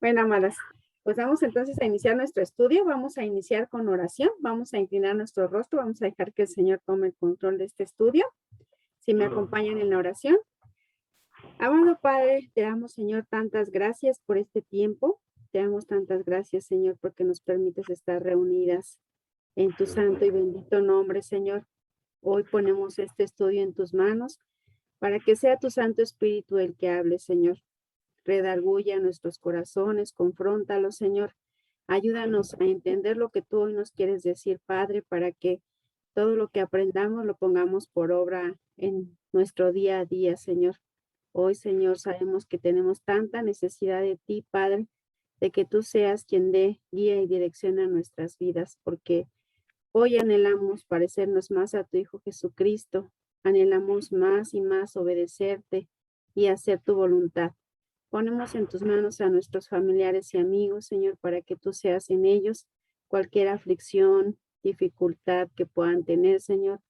Bueno, amadas, pues vamos entonces a iniciar nuestro estudio. Vamos a iniciar con oración. Vamos a inclinar nuestro rostro. Vamos a dejar que el Señor tome el control de este estudio. Si me acompañan en la oración. Amado Padre, te damos, Señor, tantas gracias por este tiempo. Te damos tantas gracias, Señor, porque nos permites estar reunidas en tu santo y bendito nombre, Señor. Hoy ponemos este estudio en tus manos para que sea tu Santo Espíritu el que hable, Señor. Redarguya nuestros corazones, confróntalos, Señor. Ayúdanos a entender lo que tú hoy nos quieres decir, Padre, para que todo lo que aprendamos lo pongamos por obra en nuestro día a día, Señor. Hoy, Señor, sabemos que tenemos tanta necesidad de ti, Padre, de que tú seas quien dé guía y dirección a nuestras vidas, porque hoy anhelamos parecernos más a tu Hijo Jesucristo, anhelamos más y más obedecerte y hacer tu voluntad. Ponemos en tus manos a nuestros familiares y amigos, Señor, para que tú seas en ellos cualquier aflicción, dificultad que puedan tener, Señor.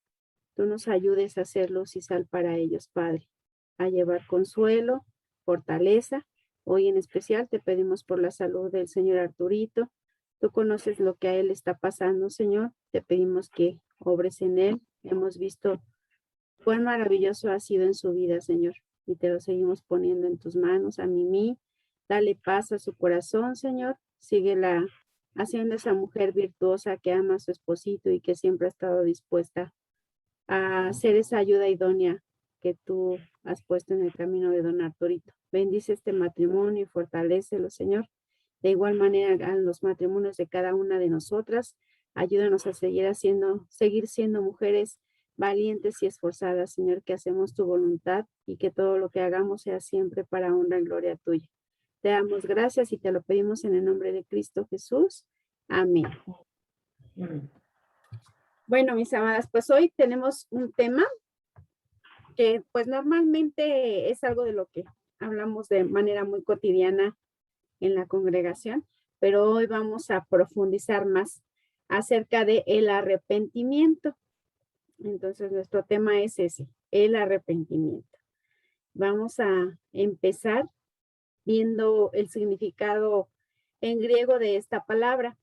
Tú nos ayudes a ser luz y sal para ellos, Padre, a llevar consuelo, fortaleza. Hoy en especial te pedimos por la salud del Señor Arturito. Tú conoces lo que a él está pasando, Señor. Te pedimos que obres en él. Hemos visto cuán maravilloso ha sido en su vida, Señor. Y te lo seguimos poniendo en tus manos, a Mimi. Dale paz a su corazón, Señor. Síguela haciendo esa mujer virtuosa que ama a su esposito y que siempre ha estado dispuesta a hacer esa ayuda idónea que tú has puesto en el camino de don Arturito. Bendice este matrimonio y fortalécelo, Señor. De igual manera, a los matrimonios de cada una de nosotras, ayúdanos a seguir siendo mujeres valientes y esforzadas, Señor, que hacemos tu voluntad y que todo lo que hagamos sea siempre para honra y gloria tuya. Te damos gracias y te lo pedimos en el nombre de Cristo Jesús. Amén. Bueno, mis amadas, pues hoy tenemos un tema que pues normalmente es algo de lo que hablamos de manera muy cotidiana en la congregación, pero hoy vamos a profundizar más acerca de el arrepentimiento. Entonces, nuestro tema es ese, el arrepentimiento. Vamos a empezar viendo el significado en griego de esta palabra.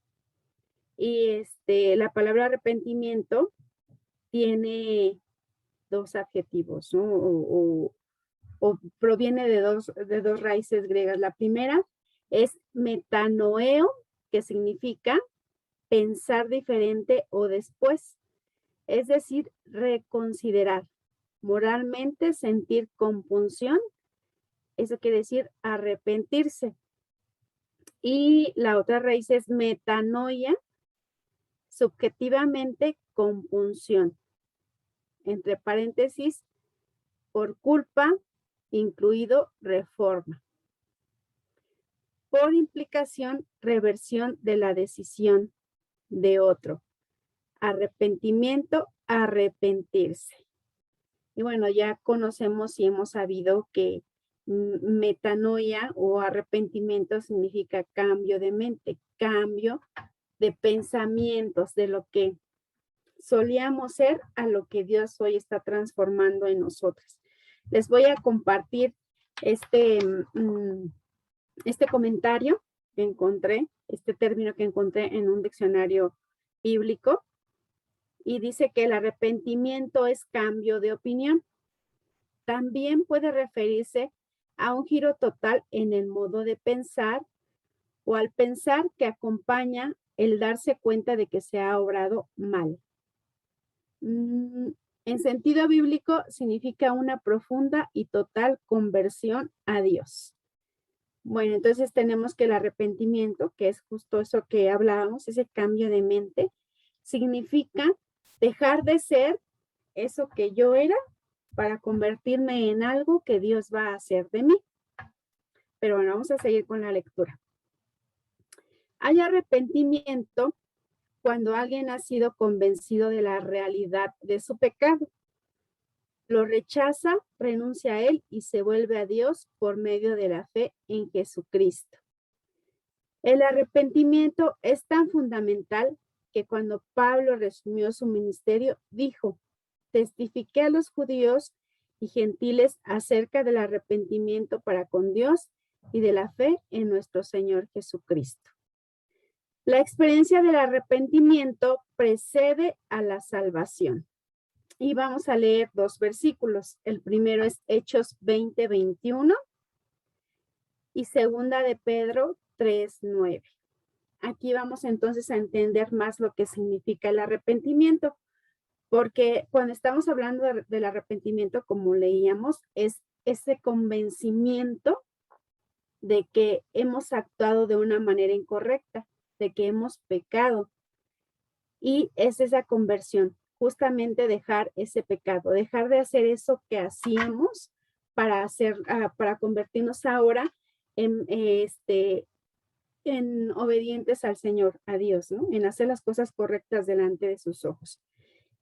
Y la palabra arrepentimiento tiene dos adjetivos, ¿no? O proviene de dos raíces griegas. La primera es metanoeo, que significa pensar diferente o después, es decir, reconsiderar. Moralmente, sentir compunción, eso quiere decir arrepentirse. Y la otra raíz es metanoia, subjetivamente compunción. Entre paréntesis, por culpa, incluido reforma. Por implicación, reversión de la decisión de otro. Arrepentimiento, arrepentirse. Y bueno, ya conocemos y hemos sabido que metanoia o arrepentimiento significa cambio de mente, cambio de pensamientos, de lo que solíamos ser a lo que Dios hoy está transformando en nosotros. Les voy a compartir este comentario que encontré, este término que encontré en un diccionario bíblico, y dice que el arrepentimiento es cambio de opinión. También puede referirse a un giro total en el modo de pensar o al pensar que acompaña el darse cuenta de que se ha obrado mal. En sentido bíblico significa una profunda y total conversión a Dios. Bueno, entonces tenemos que el arrepentimiento, que es justo eso que hablábamos, ese cambio de mente, significa dejar de ser eso que yo era para convertirme en algo que Dios va a hacer de mí. Pero bueno, vamos a seguir con la lectura. Hay arrepentimiento cuando alguien ha sido convencido de la realidad de su pecado. Lo rechaza, renuncia a él y se vuelve a Dios por medio de la fe en Jesucristo. El arrepentimiento es tan fundamental que cuando Pablo resumió su ministerio, dijo: testifiqué a los judíos y gentiles acerca del arrepentimiento para con Dios y de la fe en nuestro Señor Jesucristo. La experiencia del arrepentimiento precede a la salvación. Y vamos a leer 2 versículos. El primero es Hechos 20:21 y segunda de Pedro 3:9. Aquí vamos entonces a entender más lo que significa el arrepentimiento, porque cuando estamos hablando del arrepentimiento, como leíamos, es ese convencimiento de que hemos actuado de una manera incorrecta, de que hemos pecado. Y es esa conversión, justamente dejar ese pecado, dejar de hacer eso que hacíamos para convertirnos ahora en, en obedientes al Señor, a Dios, ¿no? En hacer las cosas correctas delante de sus ojos.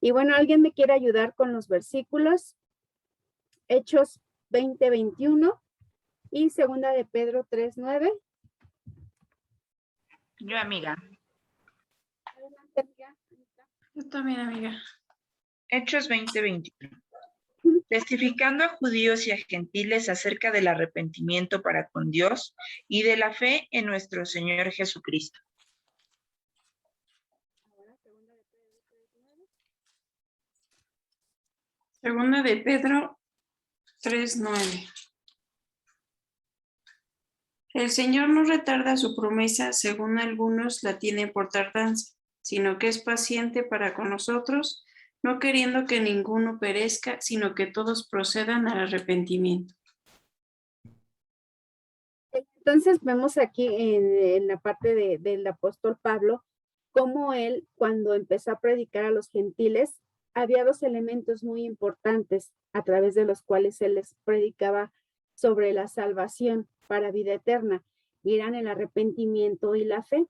Y bueno, ¿alguien me quiere ayudar con los versículos? Hechos 20:21 y segunda de Pedro 3:9. Yo, amiga. Adelante, amiga. Yo también, amiga. Hechos 20:21. Testificando a judíos y a gentiles acerca del arrepentimiento para con Dios y de la fe en nuestro Señor Jesucristo. Segunda de Pedro 3:9. El Señor no retarda su promesa, según algunos la tienen por tardanza, sino que es paciente para con nosotros, no queriendo que ninguno perezca, sino que todos procedan al arrepentimiento. Entonces vemos aquí en la parte del apóstol Pablo, cómo él, cuando empezó a predicar a los gentiles, había 2 elementos muy importantes a través de los cuales él les predicaba sobre la salvación para vida eterna, y eran el arrepentimiento y la fe.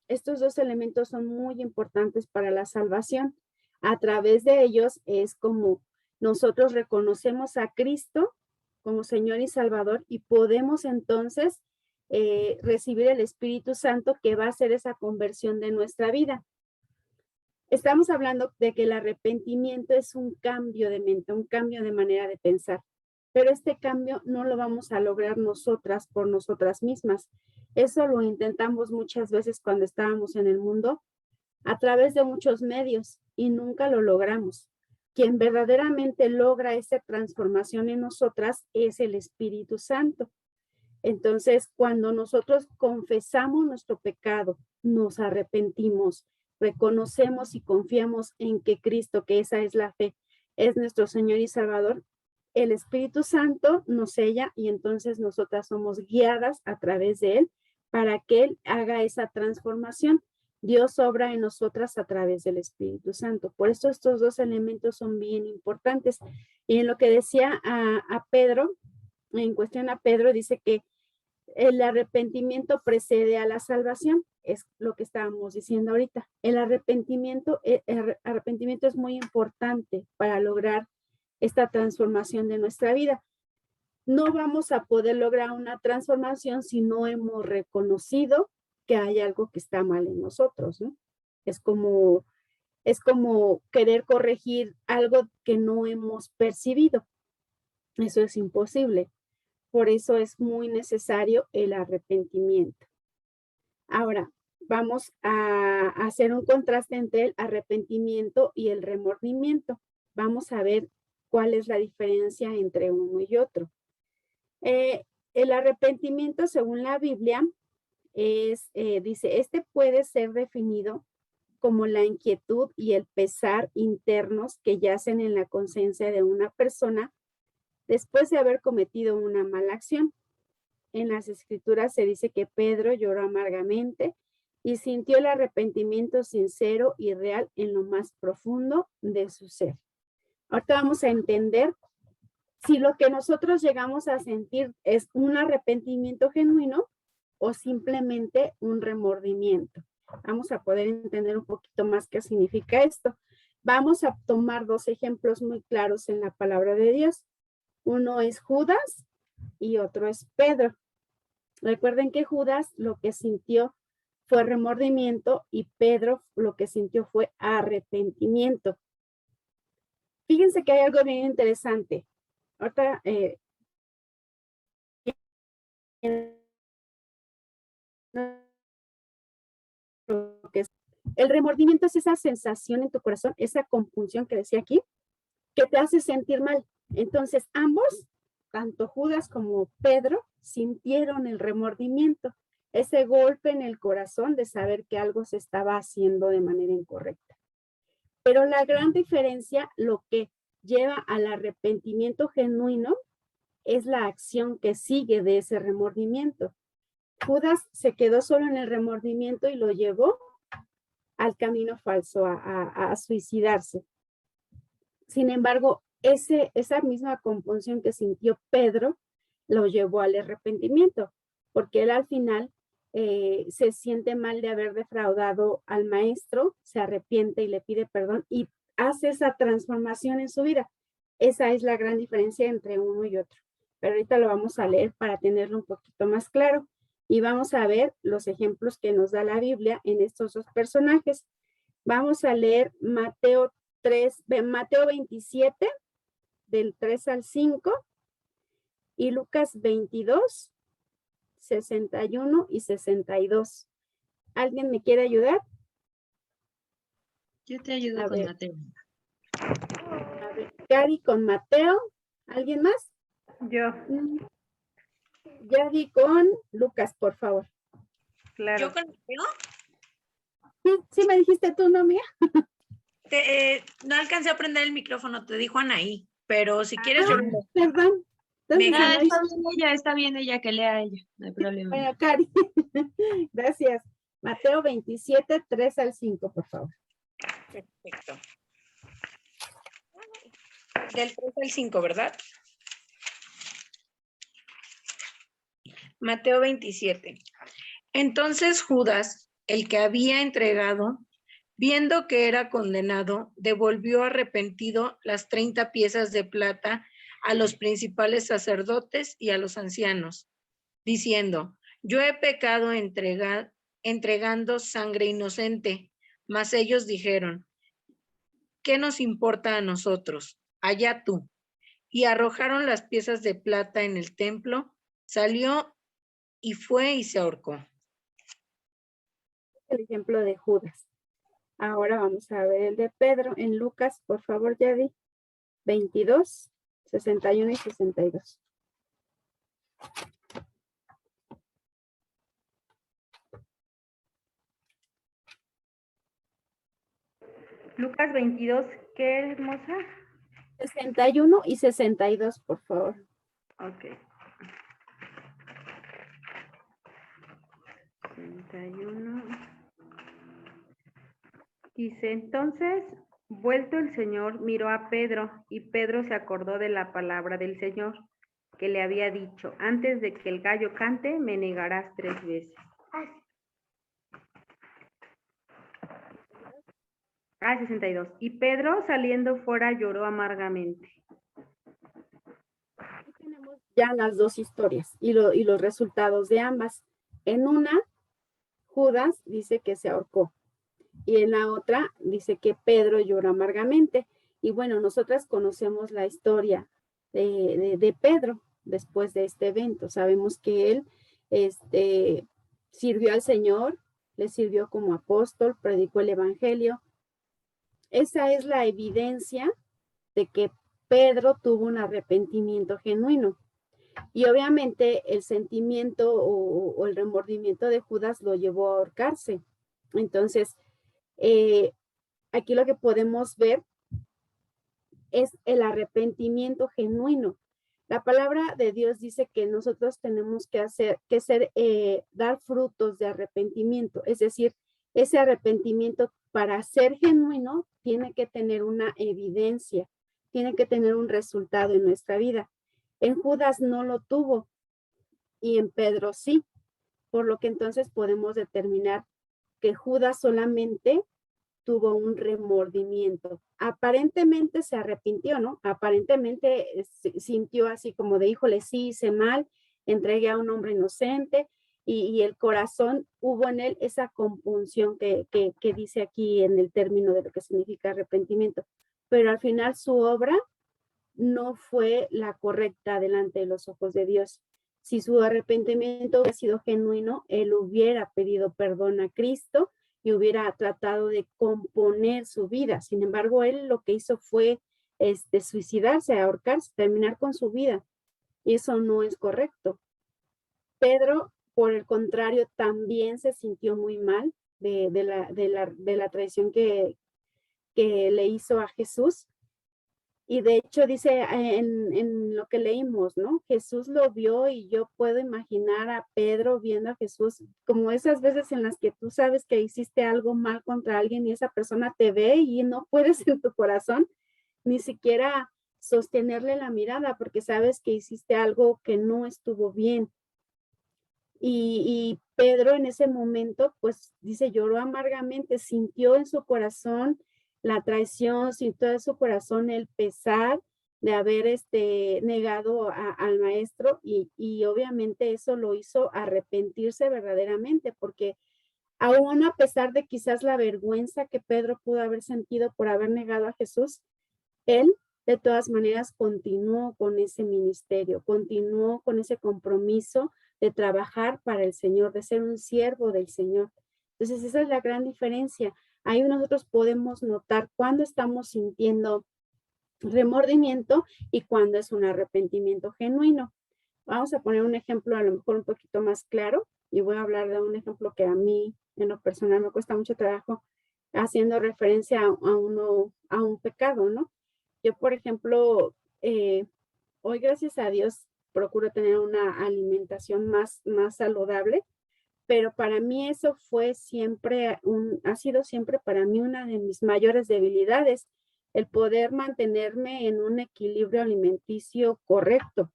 Estos 2 elementos son muy importantes para la salvación. A través de ellos es como nosotros reconocemos a Cristo como Señor y Salvador y podemos entonces recibir el Espíritu Santo que va a hacer esa conversión de nuestra vida. Estamos hablando de que el arrepentimiento es un cambio de mente, un cambio de manera de pensar, pero este cambio no lo vamos a lograr nosotras por nosotras mismas. Eso lo intentamos muchas veces cuando estábamos en el mundo a través de muchos medios y nunca lo logramos. Quien verdaderamente logra esa transformación en nosotras es el Espíritu Santo. Entonces, cuando nosotros confesamos nuestro pecado, nos arrepentimos, reconocemos y confiamos en que Cristo, que esa es la fe, es nuestro Señor y Salvador, el Espíritu Santo nos sella y entonces nosotras somos guiadas a través de Él para que Él haga esa transformación. Dios obra en nosotras a través del Espíritu Santo. Por eso estos 2 elementos son bien importantes. Y en lo que decía a Pedro, en cuestión a Pedro, dice que el arrepentimiento precede a la salvación, es lo que estábamos diciendo ahorita. El arrepentimiento es muy importante para lograr esta transformación de nuestra vida. No vamos a poder lograr una transformación si no hemos reconocido que hay algo que está mal en nosotros, ¿no? Es como querer corregir algo que no hemos percibido. Eso es imposible. Por eso es muy necesario el arrepentimiento. Ahora, vamos a hacer un contraste entre el arrepentimiento y el remordimiento. Vamos a ver cuál es la diferencia entre uno y otro. El arrepentimiento, según la Biblia, dice, este puede ser definido como la inquietud y el pesar internos que yacen en la conciencia de una persona después de haber cometido una mala acción. En las escrituras se dice que Pedro lloró amargamente y sintió el arrepentimiento sincero y real en lo más profundo de su ser. Ahorita vamos a entender si lo que nosotros llegamos a sentir es un arrepentimiento genuino o simplemente un remordimiento. Vamos a poder entender un poquito más qué significa esto. Vamos a tomar 2 ejemplos muy claros en la palabra de Dios. Uno es Judas y otro es Pedro. Recuerden que Judas lo que sintió fue remordimiento y Pedro lo que sintió fue arrepentimiento. Fíjense que hay algo bien interesante. Ahorita El remordimiento es esa sensación en tu corazón, esa compunción que decía aquí, que te hace sentir mal. Entonces, ambos, tanto Judas como Pedro, sintieron el remordimiento, ese golpe en el corazón de saber que algo se estaba haciendo de manera incorrecta. Pero la gran diferencia, lo que lleva al arrepentimiento genuino, es la acción que sigue de ese remordimiento. Judas se quedó solo en el remordimiento y lo llevó al camino falso, a suicidarse. Sin embargo, esa misma compunción que sintió Pedro lo llevó al arrepentimiento, porque él al final se siente mal de haber defraudado al maestro, se arrepiente y le pide perdón y hace esa transformación en su vida. Esa es la gran diferencia entre uno y otro. Pero ahorita lo vamos a leer para tenerlo un poquito más claro. Y vamos a ver los ejemplos que nos da la Biblia en estos dos personajes. Vamos a leer Mateo 27, del 3 al 5, y Lucas 22, 61 y 62. ¿Alguien me quiere ayudar? Yo te ayudo con Mateo. A ver, Cari con Mateo. ¿Alguien más? Yo. Yadi con Lucas, por favor. Claro. ¿Yo con Mateo? Sí, me dijiste tú, ¿no, mía? No alcancé a prender el micrófono, te dijo Anaí, pero si quieres yo... Perdón. Está bien ella, que lea ella, no hay problema. Bueno, Cari, gracias. Mateo 27, 3 al 5, por favor. Perfecto. Del 3 al 5, ¿verdad? Mateo 27. Entonces Judas, el que había entregado, viendo que era condenado, devolvió arrepentido las 30 piezas de plata a los principales sacerdotes y a los ancianos, diciendo: yo he pecado entregando sangre inocente. Mas ellos dijeron: ¿qué nos importa a nosotros? Allá tú. Y arrojaron las piezas de plata en el templo, salió y fue y se ahorcó. El ejemplo de Judas. Ahora vamos a ver el de Pedro en Lucas, por favor, Yadi. 22, 61 y 62. Lucas 22, ¿qué, hermosa? 61 y 62, por favor. Ok. 61. Dice, entonces, vuelto el Señor, miró a Pedro, y Pedro se acordó de la palabra del Señor, que le había dicho: antes de que el gallo cante, me negarás 3 veces. 62. Y Pedro, saliendo fuera, lloró amargamente. Aquí tenemos ya las dos historias y los resultados de ambas. En una, Judas dice que se ahorcó. Y en la otra dice que Pedro lloró amargamente. Y bueno, nosotras conocemos la historia de Pedro después de este evento. Sabemos que él sirvió al Señor, le sirvió como apóstol, predicó el evangelio. Esa es la evidencia de que Pedro tuvo un arrepentimiento genuino. Y obviamente el sentimiento o el remordimiento de Judas lo llevó a ahorcarse. Entonces, aquí lo que podemos ver es el arrepentimiento genuino. La palabra de Dios dice que nosotros tenemos que dar frutos de arrepentimiento, es decir, ese arrepentimiento para ser genuino tiene que tener una evidencia, tiene que tener un resultado en nuestra vida. En Judas no lo tuvo y en Pedro sí, por lo que entonces podemos determinar que Judas solamente tuvo un remordimiento. Aparentemente se arrepintió, ¿no? Aparentemente sintió así como de, híjole, sí hice mal, entregué a un hombre inocente y el corazón, hubo en él esa compunción que dice aquí en el término de lo que significa arrepentimiento. Pero al final su obra no fue la correcta delante de los ojos de Dios. Si su arrepentimiento hubiera sido genuino, él hubiera pedido perdón a Cristo y y hubiera tratado de componer su vida. Sin embargo, él lo que hizo fue suicidarse, ahorcarse, terminar con su vida. Y eso no es correcto. Pedro, por el contrario, también se sintió muy mal de la traición que le hizo a Jesús. Y de hecho dice en lo que leímos, ¿no? Jesús lo vio y yo puedo imaginar a Pedro viendo a Jesús como esas veces en las que tú sabes que hiciste algo mal contra alguien y esa persona te ve y no puedes en tu corazón ni siquiera sostenerle la mirada porque sabes que hiciste algo que no estuvo bien. Y Pedro en ese momento, pues dice, lloró amargamente, sintió en su corazón la traición, sintió en su corazón el pesar de haber negado al maestro y obviamente eso lo hizo arrepentirse verdaderamente porque aún a pesar de quizás la vergüenza que Pedro pudo haber sentido por haber negado a Jesús, él de todas maneras continuó con ese ministerio, continuó con ese compromiso de trabajar para el Señor, de ser un siervo del Señor. Entonces esa es la gran diferencia. Ahí nosotros podemos notar cuándo estamos sintiendo remordimiento y cuándo es un arrepentimiento genuino. Vamos a poner un ejemplo a lo mejor un poquito más claro y voy a hablar de un ejemplo que a mí en lo personal me cuesta mucho trabajo haciendo referencia a un pecado, ¿no? Yo, por ejemplo, hoy gracias a Dios procuro tener una alimentación más saludable, pero para mí eso fue siempre, ha sido siempre para mí una de mis mayores debilidades, el poder mantenerme en un equilibrio alimenticio correcto.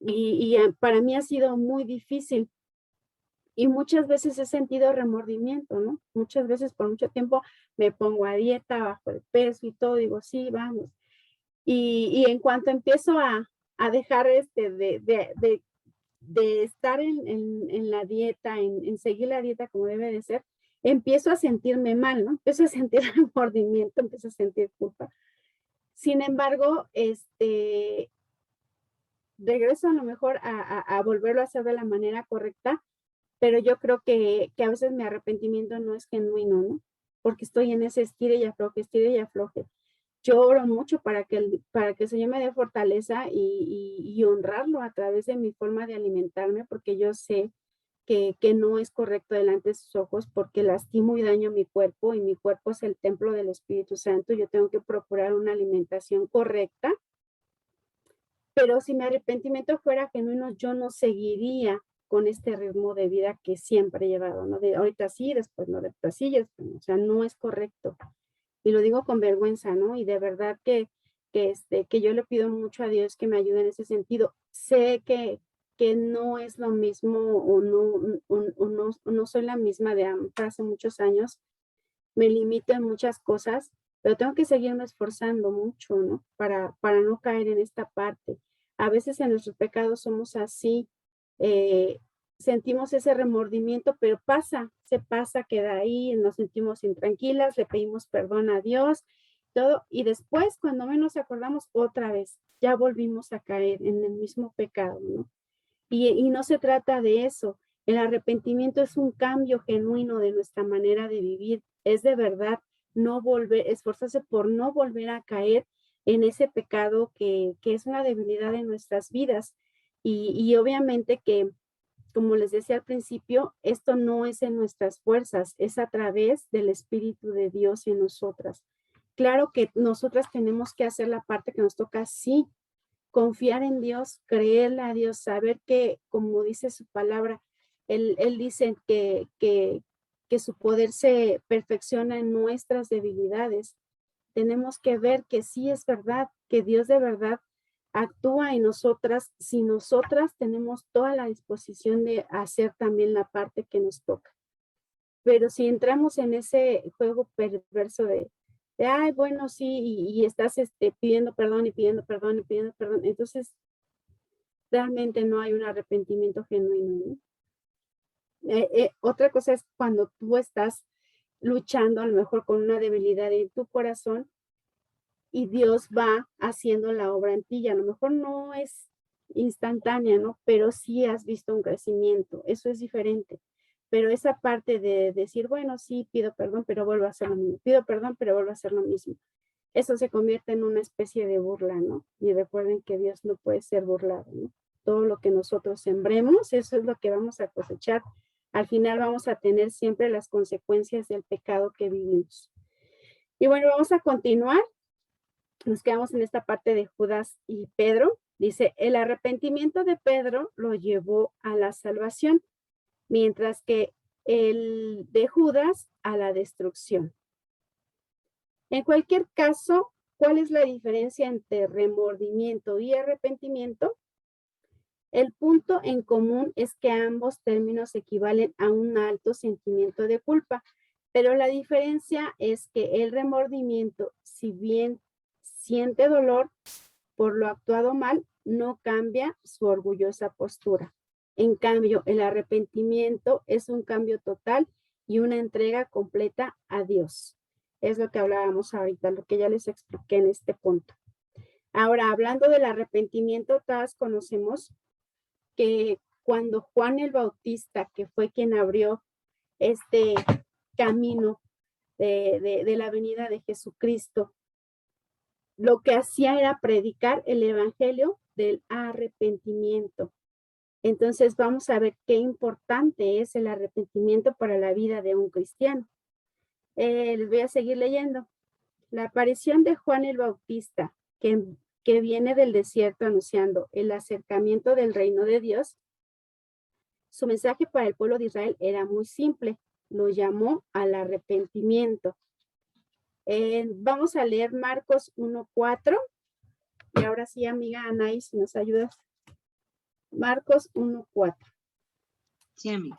Y para mí ha sido muy difícil. Y muchas veces he sentido remordimiento, ¿no? Muchas veces por mucho tiempo me pongo a dieta, bajo de peso y todo, digo, sí, vamos. Y en cuanto empiezo a dejar de estar en la dieta, en seguir la dieta como debe de ser, empiezo a sentirme mal, ¿no? Empiezo a sentir remordimiento, empiezo a sentir culpa. Sin embargo, regreso a lo mejor a volverlo a hacer de la manera correcta, pero yo creo que a veces mi arrepentimiento no es genuino, ¿no? Porque estoy en ese estire y afloje. Yo oro mucho para que el Señor me dé fortaleza y honrarlo a través de mi forma de alimentarme, porque yo sé que no es correcto delante de sus ojos, porque lastimo y daño a mi cuerpo, y mi cuerpo es el templo del Espíritu Santo. Yo tengo que procurar una alimentación correcta, pero si mi arrepentimiento fuera genuino, yo no seguiría con este ritmo de vida que siempre he llevado, ¿no? De ahorita sí, después no, de ahorita sí, después no. O sea, no es correcto. Y lo digo con vergüenza, ¿no? Y de verdad que yo le pido mucho a Dios que me ayude en ese sentido. Sé que no es lo mismo o no soy la misma de hace muchos años. Me limito en muchas cosas, pero tengo que seguirme esforzando mucho, ¿no? Para no caer en esta parte. A veces en nuestros pecados somos así, sentimos ese remordimiento, pero se pasa, queda ahí, nos sentimos intranquilas, le pedimos perdón a Dios, todo, y después, cuando menos acordamos, otra vez, ya volvimos a caer en el mismo pecado, ¿no? Y no se trata de eso. El arrepentimiento es un cambio genuino de nuestra manera de vivir. Es de verdad esforzarse por no volver a caer en ese pecado que es una debilidad en nuestras vidas. Y obviamente que, como les decía al principio, esto no es en nuestras fuerzas, es a través del Espíritu de Dios en nosotras. Claro que nosotras tenemos que hacer la parte que nos toca, sí, confiar en Dios, creerle a Dios, saber que, como dice su palabra, Él dice que su poder se perfecciona en nuestras debilidades. Tenemos que ver que sí es verdad, que Dios de verdad actúa en nosotras, si nosotras tenemos toda la disposición de hacer también la parte que nos toca. Pero si entramos en ese juego perverso de ay, bueno, sí, y estás pidiendo perdón y pidiendo perdón y pidiendo perdón, entonces realmente no hay un arrepentimiento genuino, ¿no? Otra cosa es cuando tú estás luchando a lo mejor con una debilidad en tu corazón y Dios va haciendo la obra en ti, y a lo mejor no es instantánea, ¿no? Pero sí has visto un crecimiento, eso es diferente. pero esa parte de decir, bueno, sí, pido perdón, pero vuelvo a hacer lo mismo, pido perdón, pero vuelvo a hacer lo mismo. Eso se convierte en una especie de burla, ¿no? Y recuerden que Dios no puede ser burlado, ¿no? Todo lo que nosotros sembremos, eso es lo que vamos a cosechar. Al final vamos a tener siempre las consecuencias del pecado que vivimos. Y bueno, vamos a continuar. Nos quedamos en esta parte de Judas y Pedro. Dice, el arrepentimiento de Pedro lo llevó a la salvación, mientras que el de Judas a la destrucción. En cualquier caso, ¿cuál es la diferencia entre remordimiento y arrepentimiento? El punto en común es que ambos términos equivalen a un alto sentimiento de culpa, pero la diferencia es que el remordimiento, si bien siente dolor por lo actuado mal, no cambia su orgullosa postura. En cambio, el arrepentimiento es un cambio total y una entrega completa a Dios. Es lo que hablábamos ahorita, lo que ya les expliqué en este punto. Ahora, hablando del arrepentimiento, todas conocemos que cuando Juan el Bautista, que fue quien abrió este camino de la venida de Jesucristo, lo que hacía era predicar el evangelio del arrepentimiento. Entonces vamos a ver qué importante es el arrepentimiento para la vida de un cristiano. Les voy a seguir leyendo. La aparición de Juan el Bautista, que viene del desierto anunciando el acercamiento del reino de Dios, su mensaje para el pueblo de Israel era muy simple. Lo llamó al arrepentimiento. Vamos a leer Marcos 1:4. Y ahora sí, amiga Anaí, si nos ayudas. Marcos 1:4. Sí, amigo.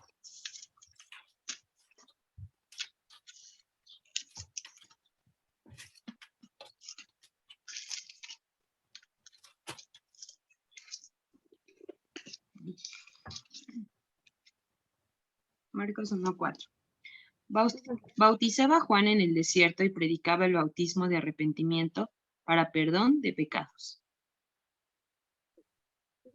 Marcos 1:4. Bautizaba a Juan en el desierto y predicaba el bautismo de arrepentimiento para perdón de pecados.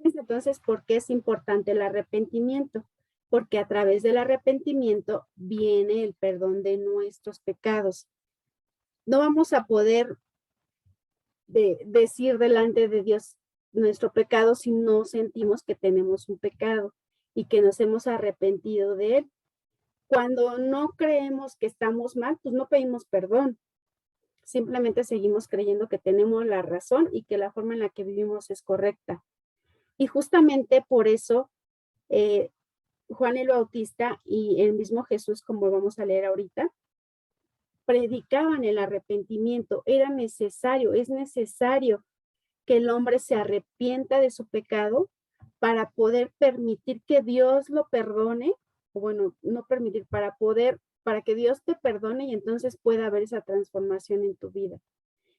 Entonces, ¿por qué es importante el arrepentimiento? Porque a través del arrepentimiento viene el perdón de nuestros pecados. No vamos a poder decir delante de Dios nuestro pecado si no sentimos que tenemos un pecado y que nos hemos arrepentido de él. Cuando no creemos que estamos mal, pues no pedimos perdón. Simplemente seguimos creyendo que tenemos la razón y que la forma en la que vivimos es correcta. Y justamente por eso Juan el Bautista y el mismo Jesús, como vamos a leer ahorita, predicaban el arrepentimiento. Era necesario, es necesario que el hombre se arrepienta de su pecado para poder permitir que Dios lo perdone, o bueno, no permitir, para que Dios te perdone y entonces pueda haber esa transformación en tu vida.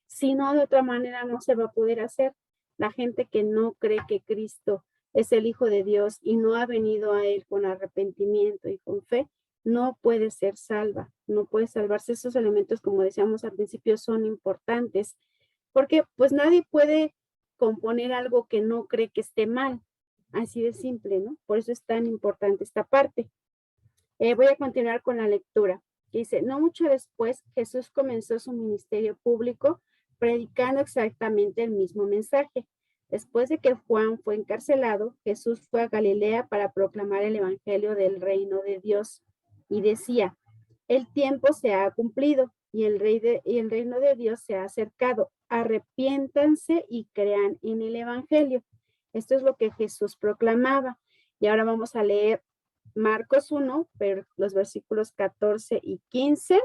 Si no, de otra manera no se va a poder hacer. La gente que no cree que Cristo es el Hijo de Dios y no ha venido a Él con arrepentimiento y con fe, no puede ser salva, no puede salvarse. Esos elementos, como decíamos al principio, son importantes, porque pues nadie puede componer algo que no cree que esté mal, así de simple, ¿no? Por eso es tan importante esta parte. Voy a continuar con la lectura. Dice, no mucho después, Jesús comenzó su ministerio público predicando exactamente el mismo mensaje. Después de que Juan fue encarcelado, Jesús fue a Galilea para proclamar el evangelio del reino de Dios y decía, el tiempo se ha cumplido y el reino de Dios se ha acercado. Arrepiéntanse y crean en el evangelio. Esto es lo que Jesús proclamaba. Y ahora vamos a leer Marcos 1, pero los versículos 14 y 15.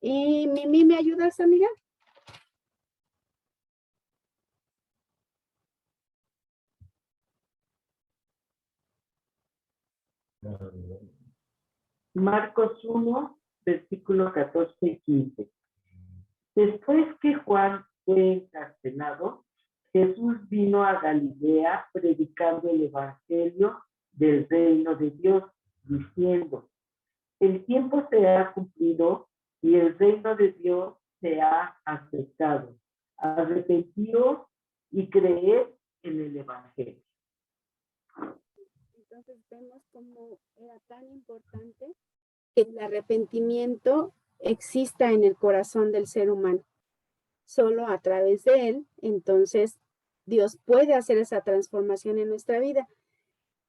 Y Mimi, ¿me ayudas, amiga? Marcos 1, versículos 14 y 15. Después que Juan fue encarcelado, Jesús vino a Galilea predicando el evangelio del reino de Dios, diciendo, el tiempo se ha cumplido y el reino de Dios se ha acercado. Arrepentíos y creed en el evangelio. entonces vemos cómo era tan importante que el arrepentimiento exista en el corazón del ser humano. Solo a través de él, entonces, Dios puede hacer esa transformación en nuestra vida.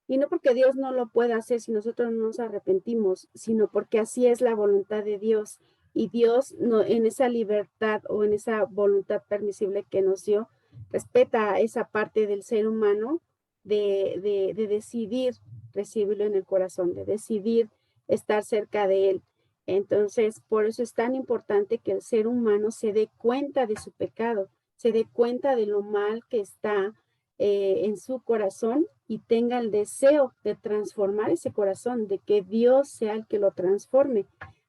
Y no porque Dios no lo pueda hacer si nosotros no nos arrepentimos, sino porque así es la voluntad de Dios. Y Dios no, en esa libertad o en esa voluntad permisible que nos dio, respeta esa parte del ser humano de decidir recibirlo en el corazón, de decidir estar cerca de él. Entonces, por eso es tan importante que el ser humano se dé cuenta de su pecado, se dé cuenta de lo mal que está en su corazón y tenga el deseo de transformar ese corazón, de que Dios sea el que lo transforme.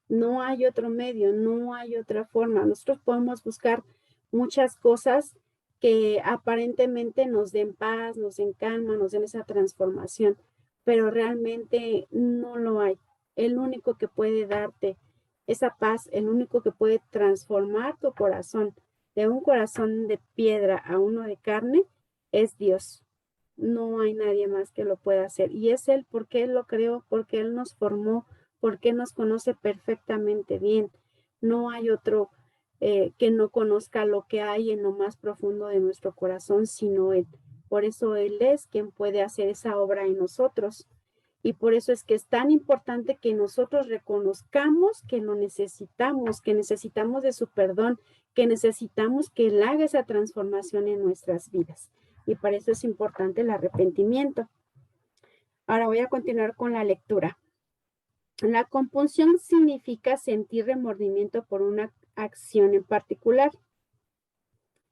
No hay otro medio, no hay otra forma. Nosotros podemos buscar muchas cosas que aparentemente nos den paz, nos den calma, nos den esa transformación, pero realmente no lo hay. El único que puede darte esa paz, el único que puede transformar tu corazón de un corazón de piedra a uno de carne, es Dios. No hay nadie más que lo pueda hacer. Y es Él porque Él lo creó, porque Él nos formó, porque nos conoce perfectamente bien. No hay otro que no conozca lo que hay en lo más profundo de nuestro corazón, sino Él. Por eso Él es quien puede hacer esa obra en nosotros. Y por eso es que es tan importante que nosotros reconozcamos que lo necesitamos, que necesitamos de su perdón, que necesitamos que Él haga esa transformación en nuestras vidas. Y para eso es importante el arrepentimiento. Ahora voy a continuar con la lectura. La compunción significa sentir remordimiento por una acción en particular.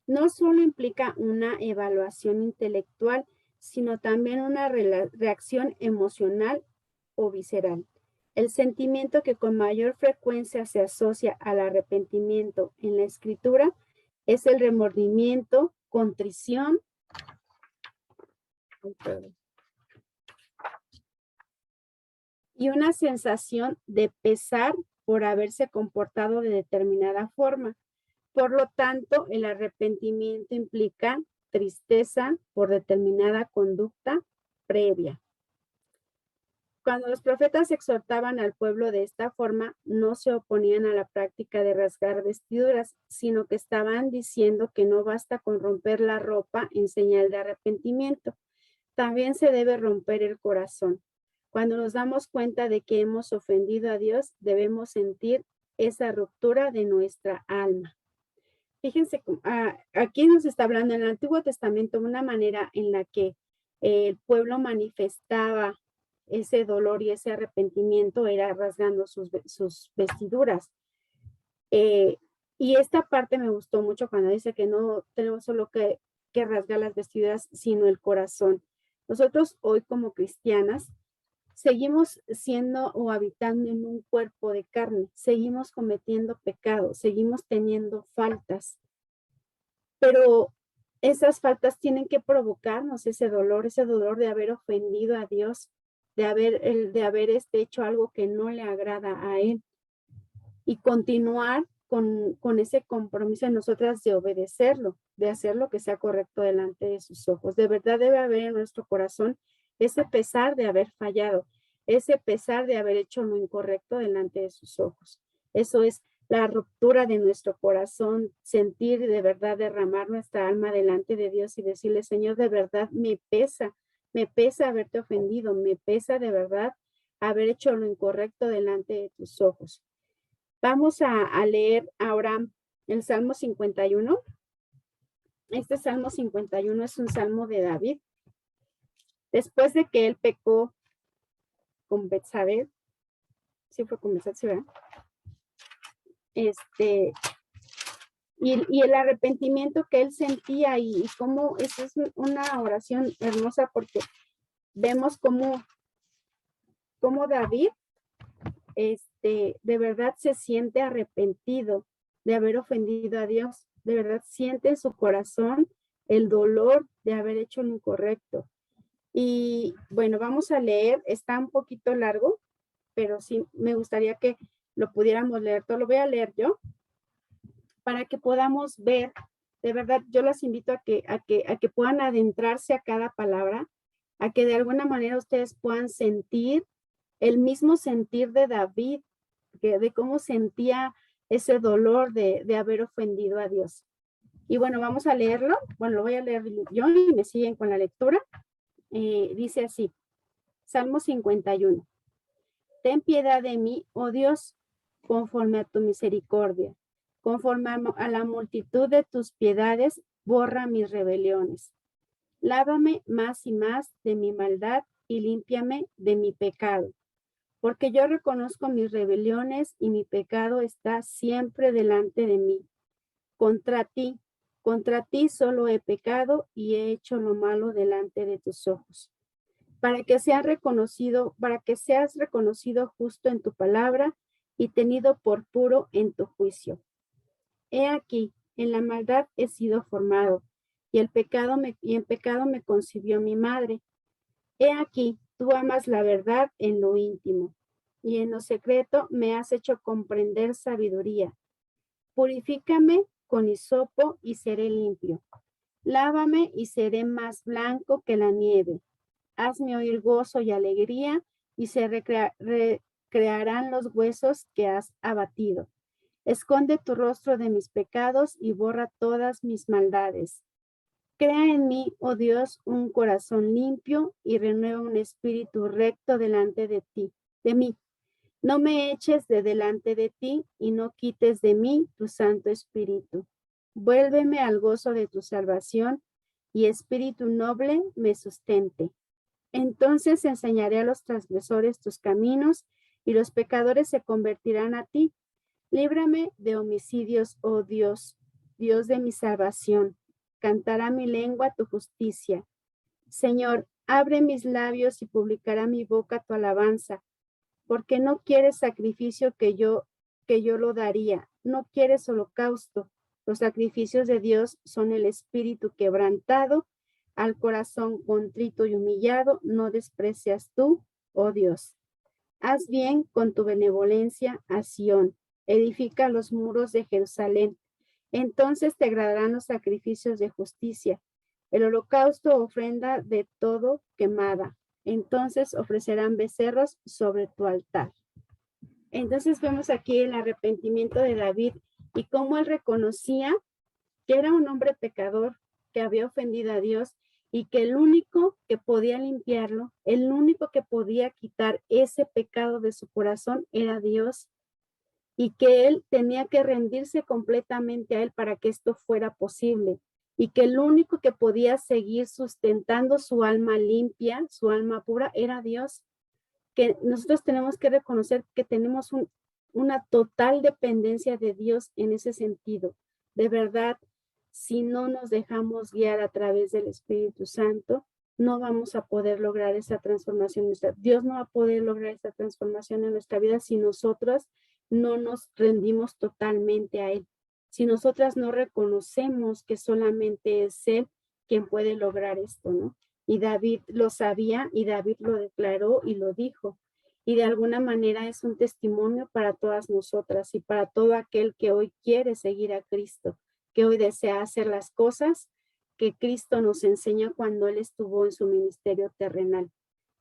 No solo implica una evaluación intelectual, sino también una reacción emocional o visceral. El sentimiento que con mayor frecuencia se asocia al arrepentimiento en la escritura es el remordimiento, contrición y una sensación de pesar por haberse comportado de determinada forma. Por lo tanto, el arrepentimiento implica tristeza por determinada conducta previa. Cuando los profetas exhortaban al pueblo de esta forma, no se oponían a la práctica de rasgar vestiduras, sino que estaban diciendo que no basta con romper la ropa en señal de arrepentimiento. También se debe romper el corazón. Cuando nos damos cuenta de que hemos ofendido a Dios, debemos sentir esa ruptura de nuestra alma. Fíjense, aquí nos está hablando en el Antiguo Testamento una manera en la que el pueblo manifestaba ese dolor y ese arrepentimiento era rasgando sus vestiduras. Y esta parte me gustó mucho cuando dice que no tenemos solo que rasgar las vestiduras, sino el corazón. Nosotros hoy como cristianas seguimos siendo o habitando en un cuerpo de carne, seguimos cometiendo pecados, seguimos teniendo faltas, pero esas faltas tienen que provocarnos ese dolor de haber ofendido a Dios, de haber hecho algo que no le agrada a Él y continuar con ese compromiso en nosotras de obedecerlo, de hacer lo que sea correcto delante de sus ojos. De verdad debe haber en nuestro corazón ese pesar de haber fallado, ese pesar de haber hecho lo incorrecto delante de sus ojos. Eso es la ruptura de nuestro corazón, sentir de verdad derramar nuestra alma delante de Dios y decirle, Señor, de verdad me pesa haberte ofendido, me pesa de verdad haber hecho lo incorrecto delante de tus ojos. Vamos a leer ahora el Salmo 51. Este Salmo 51 es un salmo de David. Después de que él pecó con Betsabé, sí fue con Betsabé, ¿sí, verdad? Y el arrepentimiento que él sentía y cómo esa es una oración hermosa porque vemos cómo David de verdad se siente arrepentido de haber ofendido a Dios, de verdad siente en su corazón el dolor de haber hecho lo incorrecto. Y bueno, vamos a leer, está un poquito largo, pero sí me gustaría que lo pudiéramos leer, todo lo voy a leer yo, para que podamos ver, de verdad, yo las invito a que puedan adentrarse a cada palabra a que de alguna manera ustedes puedan sentir el mismo sentir de David, de cómo sentía ese dolor de haber ofendido a Dios. Y bueno, vamos a leerlo. Bueno, lo voy a leer yo y me siguen con la lectura. Dice así, Salmo 51. Ten piedad de mí, oh Dios, conforme a tu misericordia. Conforme a la multitud de tus piedades, borra mis rebeliones. Lávame más y más de mi maldad y límpiame de mi pecado. Porque yo reconozco mis rebeliones y mi pecado está siempre delante de mí. Contra ti solo he pecado y he hecho lo malo delante de tus ojos. Para que seas reconocido justo en tu palabra y tenido por puro en tu juicio. He aquí, en la maldad he sido formado, y en pecado me concibió mi madre. He aquí, tú amas la verdad en lo íntimo, y en lo secreto me has hecho comprender sabiduría. Purifícame con hisopo y seré limpio. Lávame y seré más blanco que la nieve. Hazme oír gozo y alegría, y se recrearán los huesos que has abatido. Esconde tu rostro de mis pecados y borra todas mis maldades. Crea en mí, oh Dios, un corazón limpio y renueva un espíritu recto delante de mí. No me eches de delante de ti y no quites de mí tu Santo Espíritu. Vuélveme al gozo de tu salvación y espíritu noble me sustente. Entonces enseñaré a los transgresores tus caminos y los pecadores se convertirán a ti. Líbrame de homicidios, oh Dios, Dios de mi salvación. Cantará mi lengua tu justicia. Señor, abre mis labios y publicará mi boca tu alabanza, porque no quieres sacrificio que yo lo daría, no quieres holocausto. Los sacrificios de Dios son el espíritu quebrantado, al corazón contrito y humillado, no desprecias tú, oh Dios. Haz bien con tu benevolencia a Sión, edifica los muros de Jerusalén. Entonces te agradarán los sacrificios de justicia, el holocausto ofrenda de todo quemada. Entonces ofrecerán becerros sobre tu altar. Entonces vemos aquí el arrepentimiento de David y cómo él reconocía que era un hombre pecador, que había ofendido a Dios y que el único que podía limpiarlo, el único que podía quitar ese pecado de su corazón era Dios, y que él tenía que rendirse completamente a él para que esto fuera posible, y que el único que podía seguir sustentando su alma limpia, su alma pura, era Dios. Que nosotros tenemos que reconocer que tenemos una total dependencia de Dios en ese sentido. De verdad, si no nos dejamos guiar a través del Espíritu Santo, no vamos a poder lograr esa transformación. Dios no va a poder lograr esa transformación en nuestra vida si nosotros no nos rendimos totalmente a Él. Si nosotras no reconocemos que solamente es Él quien puede lograr esto, ¿no? Y David lo sabía y David lo declaró y lo dijo. Y de alguna manera es un testimonio para todas nosotras y para todo aquel que hoy quiere seguir a Cristo, que hoy desea hacer las cosas que Cristo nos enseña cuando Él estuvo en su ministerio terrenal.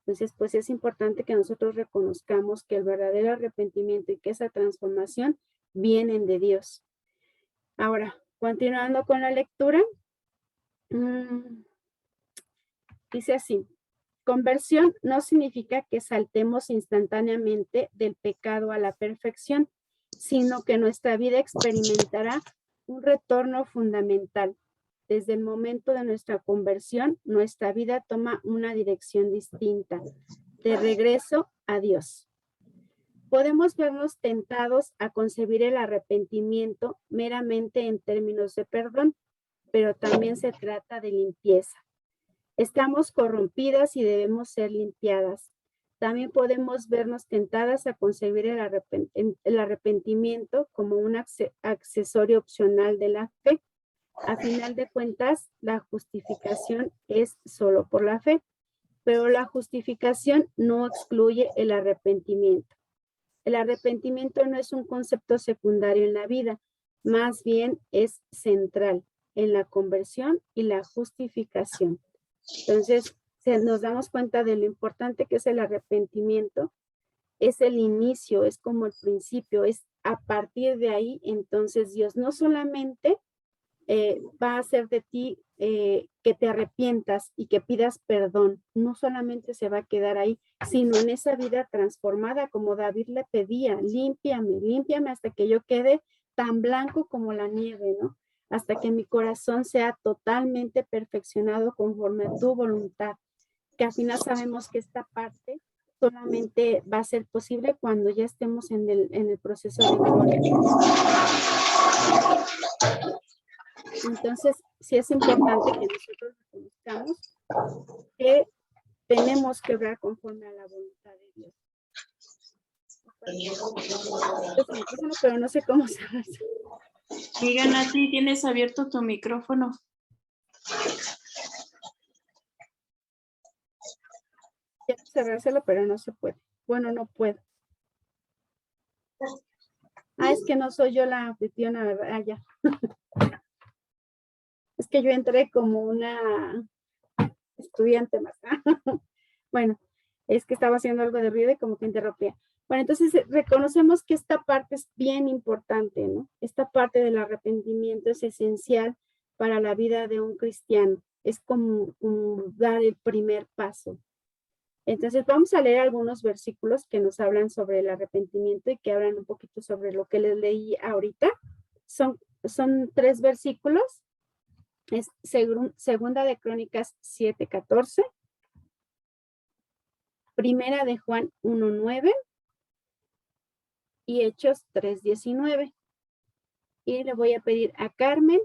Entonces, pues es importante que nosotros reconozcamos que el verdadero arrepentimiento y que esa transformación vienen de Dios. Ahora, continuando con la lectura, dice así: conversión no significa que saltemos instantáneamente del pecado a la perfección, sino que nuestra vida experimentará un retorno fundamental. Desde el momento de nuestra conversión, nuestra vida toma una dirección distinta, de regreso a Dios. Podemos vernos tentados a concebir el arrepentimiento meramente en términos de perdón, pero también se trata de limpieza. Estamos corrompidas y debemos ser limpiadas. También podemos vernos tentadas a concebir el arrepentimiento como un accesorio opcional de la fe. A final de cuentas, la justificación es solo por la fe, pero la justificación no excluye el arrepentimiento. El arrepentimiento no es un concepto secundario en la vida, más bien es central en la conversión y la justificación. Entonces, nos damos cuenta de lo importante que es el arrepentimiento, es el inicio, es como el principio, es a partir de ahí, entonces Dios no solamente va a hacer de ti que te arrepientas y que pidas perdón, no solamente se va a quedar ahí, sino en esa vida transformada como David le pedía, límpiame, límpiame hasta que yo quede tan blanco como la nieve, ¿no? Hasta que mi corazón sea totalmente perfeccionado conforme a tu voluntad, que al final sabemos que esta parte solamente va a ser posible cuando ya estemos en el proceso de gloria. Entonces, sí es importante que nosotros reconozcamos que tenemos que obrar conforme a la voluntad de Dios. Pero no sé cómo se hace. Amiga Nati, ¿tienes abierto tu micrófono? Quiero cerrárselo, pero no se puede. Bueno, no puedo. Ah, es que no soy yo la anfitriona, ¿verdad? Ah, ya. Es que yo entré como una estudiante más. Bueno, es que estaba haciendo algo de ruido y como que interrumpía. Bueno, entonces reconocemos que esta parte es bien importante, ¿no? Esta parte del arrepentimiento es esencial para la vida de un cristiano. Es como dar el primer paso. Entonces vamos a leer algunos versículos que nos hablan sobre el arrepentimiento y que hablan un poquito sobre lo que les leí ahorita. Son 3 versículos. Es segunda de Crónicas 7:14. Primera de Juan 1:9 y Hechos 3:19. Y le voy a pedir a Carmen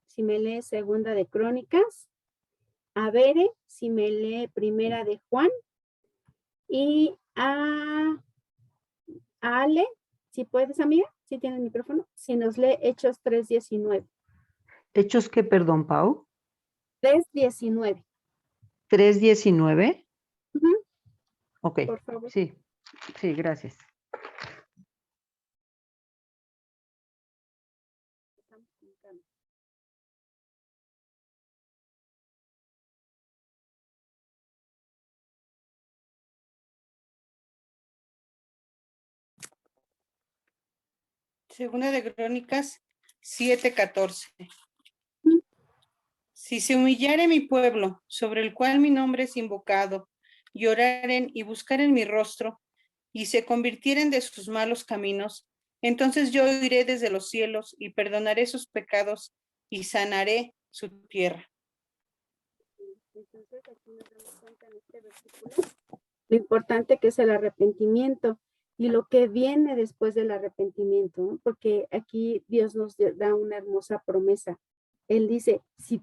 si me lee Segunda de Crónicas, a Bere si me lee Primera de Juan y a Ale, si puedes, amiga, si tiene el micrófono, si nos lee Hechos 3:19. ¿Hechos qué, perdón, Pau? 3:19. 3:19. Ok, Por favor. sí, gracias. Segunda de Crónicas 7:14. Si se humillare mi pueblo, sobre el cual mi nombre es invocado, y oraren y buscaren mi rostro, y se convirtieren de sus malos caminos, entonces yo iré desde los cielos y perdonaré sus pecados y sanaré su tierra. Entonces aquí nos damos cuenta en este versículo lo importante que es el arrepentimiento y lo que viene después del arrepentimiento, ¿no? Porque aquí Dios nos da una hermosa promesa. Él dice, si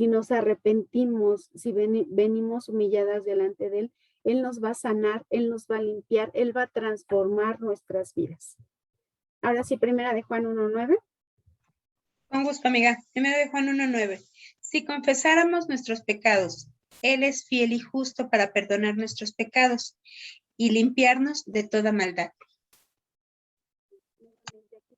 nos arrepentimos, si venimos humilladas delante de Él, Él nos va a sanar, Él nos va a limpiar, Él va a transformar nuestras vidas. Ahora sí, primera de Juan 1:9. Con gusto, amiga. Primera de Juan 1:9. Si confesáramos nuestros pecados, Él es fiel y justo para perdonar nuestros pecados y limpiarnos de toda maldad.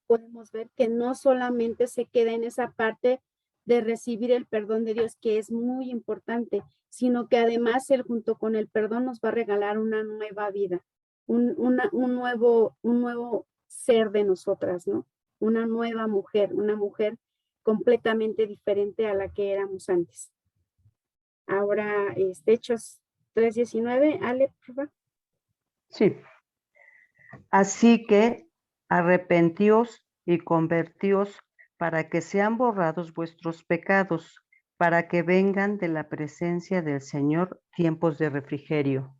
Podemos ver que no solamente se queda en esa parte de recibir el perdón de Dios, que es muy importante, sino que además Él junto con el perdón nos va a regalar una nueva vida, un nuevo ser de nosotras, ¿no? Una nueva mujer, una mujer completamente diferente a la que éramos antes. Ahora, Hechos 3:19, Ale, por favor. Sí. Así que arrepentíos y convertíos para que sean borrados vuestros pecados, para que vengan de la presencia del Señor tiempos de refrigerio.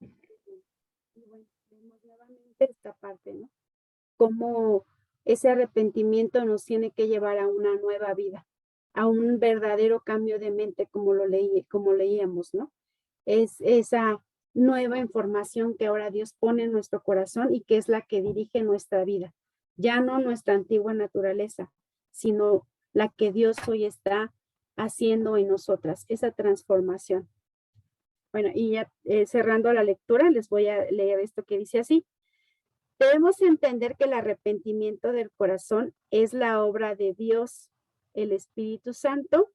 Y bueno, vemos nuevamente esta parte, ¿no? Cómo ese arrepentimiento nos tiene que llevar a una nueva vida, a un verdadero cambio de mente, como leíamos, ¿no? Es esa nueva información que ahora Dios pone en nuestro corazón y que es la que dirige nuestra vida. Ya no nuestra antigua naturaleza, sino la que Dios hoy está haciendo en nosotras, esa transformación. Bueno, y ya cerrando la lectura, les voy a leer esto que dice así. Debemos entender que el arrepentimiento del corazón es la obra de Dios, el Espíritu Santo,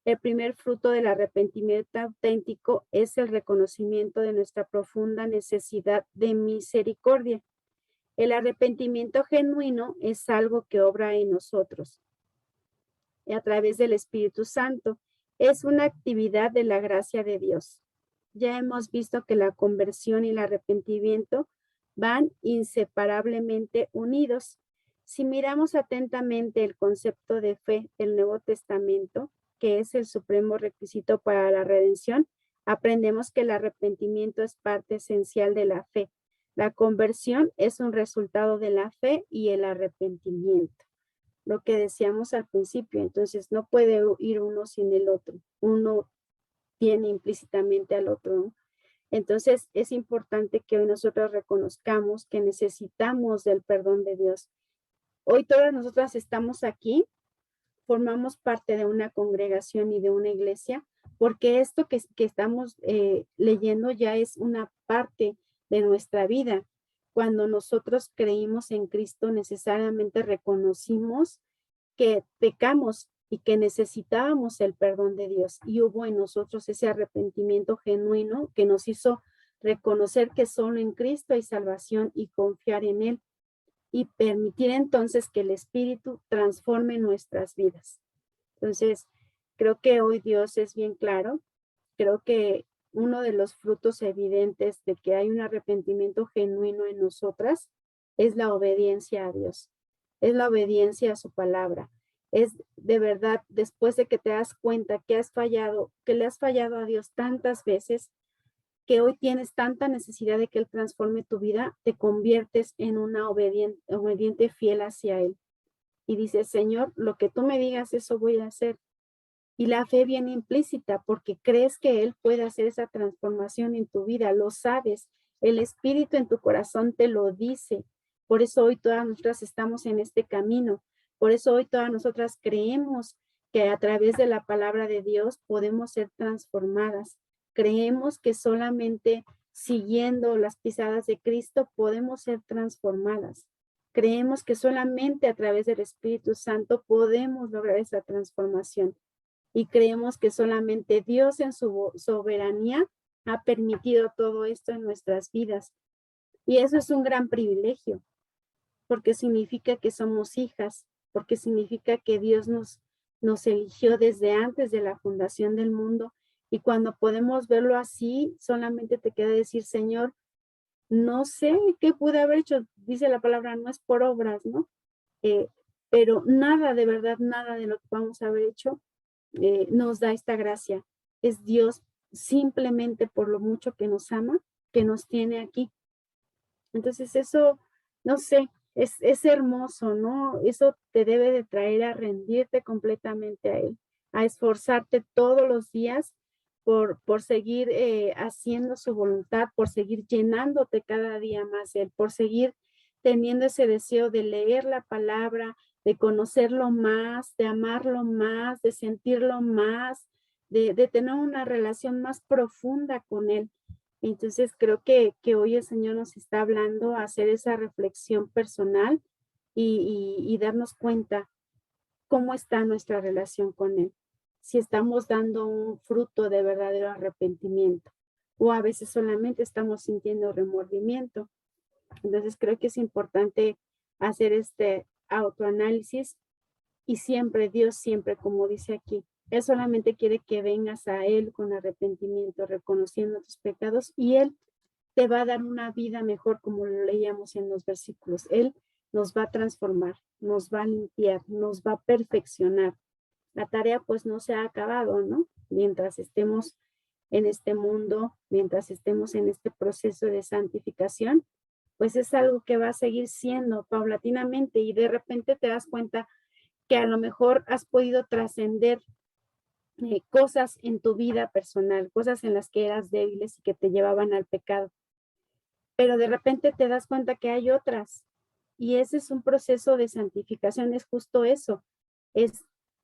El primer fruto del arrepentimiento auténtico es el reconocimiento de nuestra profunda necesidad de misericordia. El arrepentimiento genuino es algo que obra en nosotros a través del Espíritu Santo. Es una actividad de la gracia de Dios. Ya hemos visto que la conversión y el arrepentimiento van inseparablemente unidos. Si miramos atentamente el concepto de fe del Nuevo Testamento, que es el supremo requisito para la redención, aprendemos que el arrepentimiento es parte esencial de la fe. La conversión es un resultado de la fe y el arrepentimiento. Lo que decíamos al principio, entonces no puede ir uno sin el otro. Uno tiene implícitamente al otro, ¿no? Entonces es importante que hoy nosotros reconozcamos que necesitamos del perdón de Dios. Hoy todas nosotras estamos aquí, formamos parte de una congregación y de una iglesia, porque esto que estamos leyendo ya es una parte de nuestra vida. Cuando nosotros creímos en Cristo, necesariamente reconocimos que pecamos y que necesitábamos el perdón de Dios. Y hubo en nosotros ese arrepentimiento genuino que nos hizo reconocer que solo en Cristo hay salvación y confiar en Él. Y permitir entonces que el Espíritu transforme nuestras vidas. Entonces, creo que hoy Dios es bien claro. Creo que uno de los frutos evidentes de que hay un arrepentimiento genuino en nosotras es la obediencia a Dios. Es la obediencia a su palabra. Es de verdad, después de que te das cuenta que has fallado, que le has fallado a Dios tantas veces, que hoy tienes tanta necesidad de que Él transforme tu vida, te conviertes en una obediente fiel hacia Él. Y dices, Señor, lo que tú me digas, eso voy a hacer. Y la fe viene implícita porque crees que Él puede hacer esa transformación en tu vida, lo sabes. El Espíritu en tu corazón te lo dice. Por eso hoy todas nosotras estamos en este camino. Por eso hoy todas nosotras creemos que a través de la palabra de Dios podemos ser transformadas. Creemos que solamente siguiendo las pisadas de Cristo podemos ser transformadas. Creemos que solamente a través del Espíritu Santo podemos lograr esa transformación. Y creemos que solamente Dios en su soberanía ha permitido todo esto en nuestras vidas. Y eso es un gran privilegio, porque significa que somos hijas, porque significa que Dios nos eligió desde antes de la fundación del mundo. Y cuando podemos verlo así, solamente te queda decir, Señor, no sé qué pude haber hecho. Dice la palabra, no es por obras, ¿no? Pero nada, de verdad, nada de lo que vamos a haber hecho nos da esta gracia. Es Dios simplemente por lo mucho que nos ama, que nos tiene aquí. Entonces eso, no sé, es hermoso, ¿no? Eso te debe de traer a rendirte completamente a Él, a esforzarte todos los días por seguir haciendo su voluntad, por seguir llenándote cada día más Él, por seguir teniendo ese deseo de leer la palabra, de conocerlo más, de amarlo más, de sentirlo más, de tener una relación más profunda con Él. Entonces creo que hoy el Señor nos está hablando a hacer esa reflexión personal y darnos cuenta cómo está nuestra relación con Él. Si estamos dando un fruto de verdadero arrepentimiento o a veces solamente estamos sintiendo remordimiento. Entonces creo que es importante hacer este autoanálisis y siempre, Dios siempre, como dice aquí, Él solamente quiere que vengas a Él con arrepentimiento, reconociendo tus pecados y Él te va a dar una vida mejor como lo leíamos en los versículos. Él nos va a transformar, nos va a limpiar, nos va a perfeccionar. La tarea pues no se ha acabado, ¿no? Mientras estemos en este mundo, mientras estemos en este proceso de santificación, pues es algo que va a seguir siendo paulatinamente y de repente te das cuenta que a lo mejor has podido trascender cosas en tu vida personal, cosas en las que eras débiles y que te llevaban al pecado. Pero de repente te das cuenta que hay otras y ese es un proceso de santificación, es justo eso,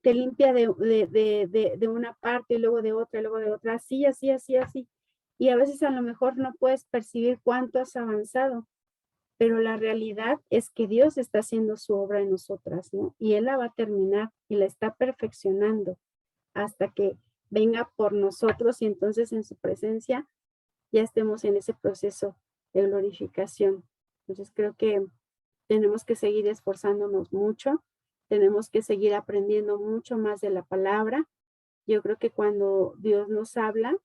te limpia de una parte y luego de otra, así. Y a veces a lo mejor no puedes percibir cuánto has avanzado, pero la realidad es que Dios está haciendo su obra en nosotras, ¿no? Y Él la va a terminar y la está perfeccionando. hasta que venga por nosotros y entonces en su presencia ya estemos en ese proceso de glorificación. Entonces creo que tenemos que seguir esforzándonos mucho, tenemos que seguir aprendiendo mucho más de la palabra. Yo creo que cuando Dios nos habla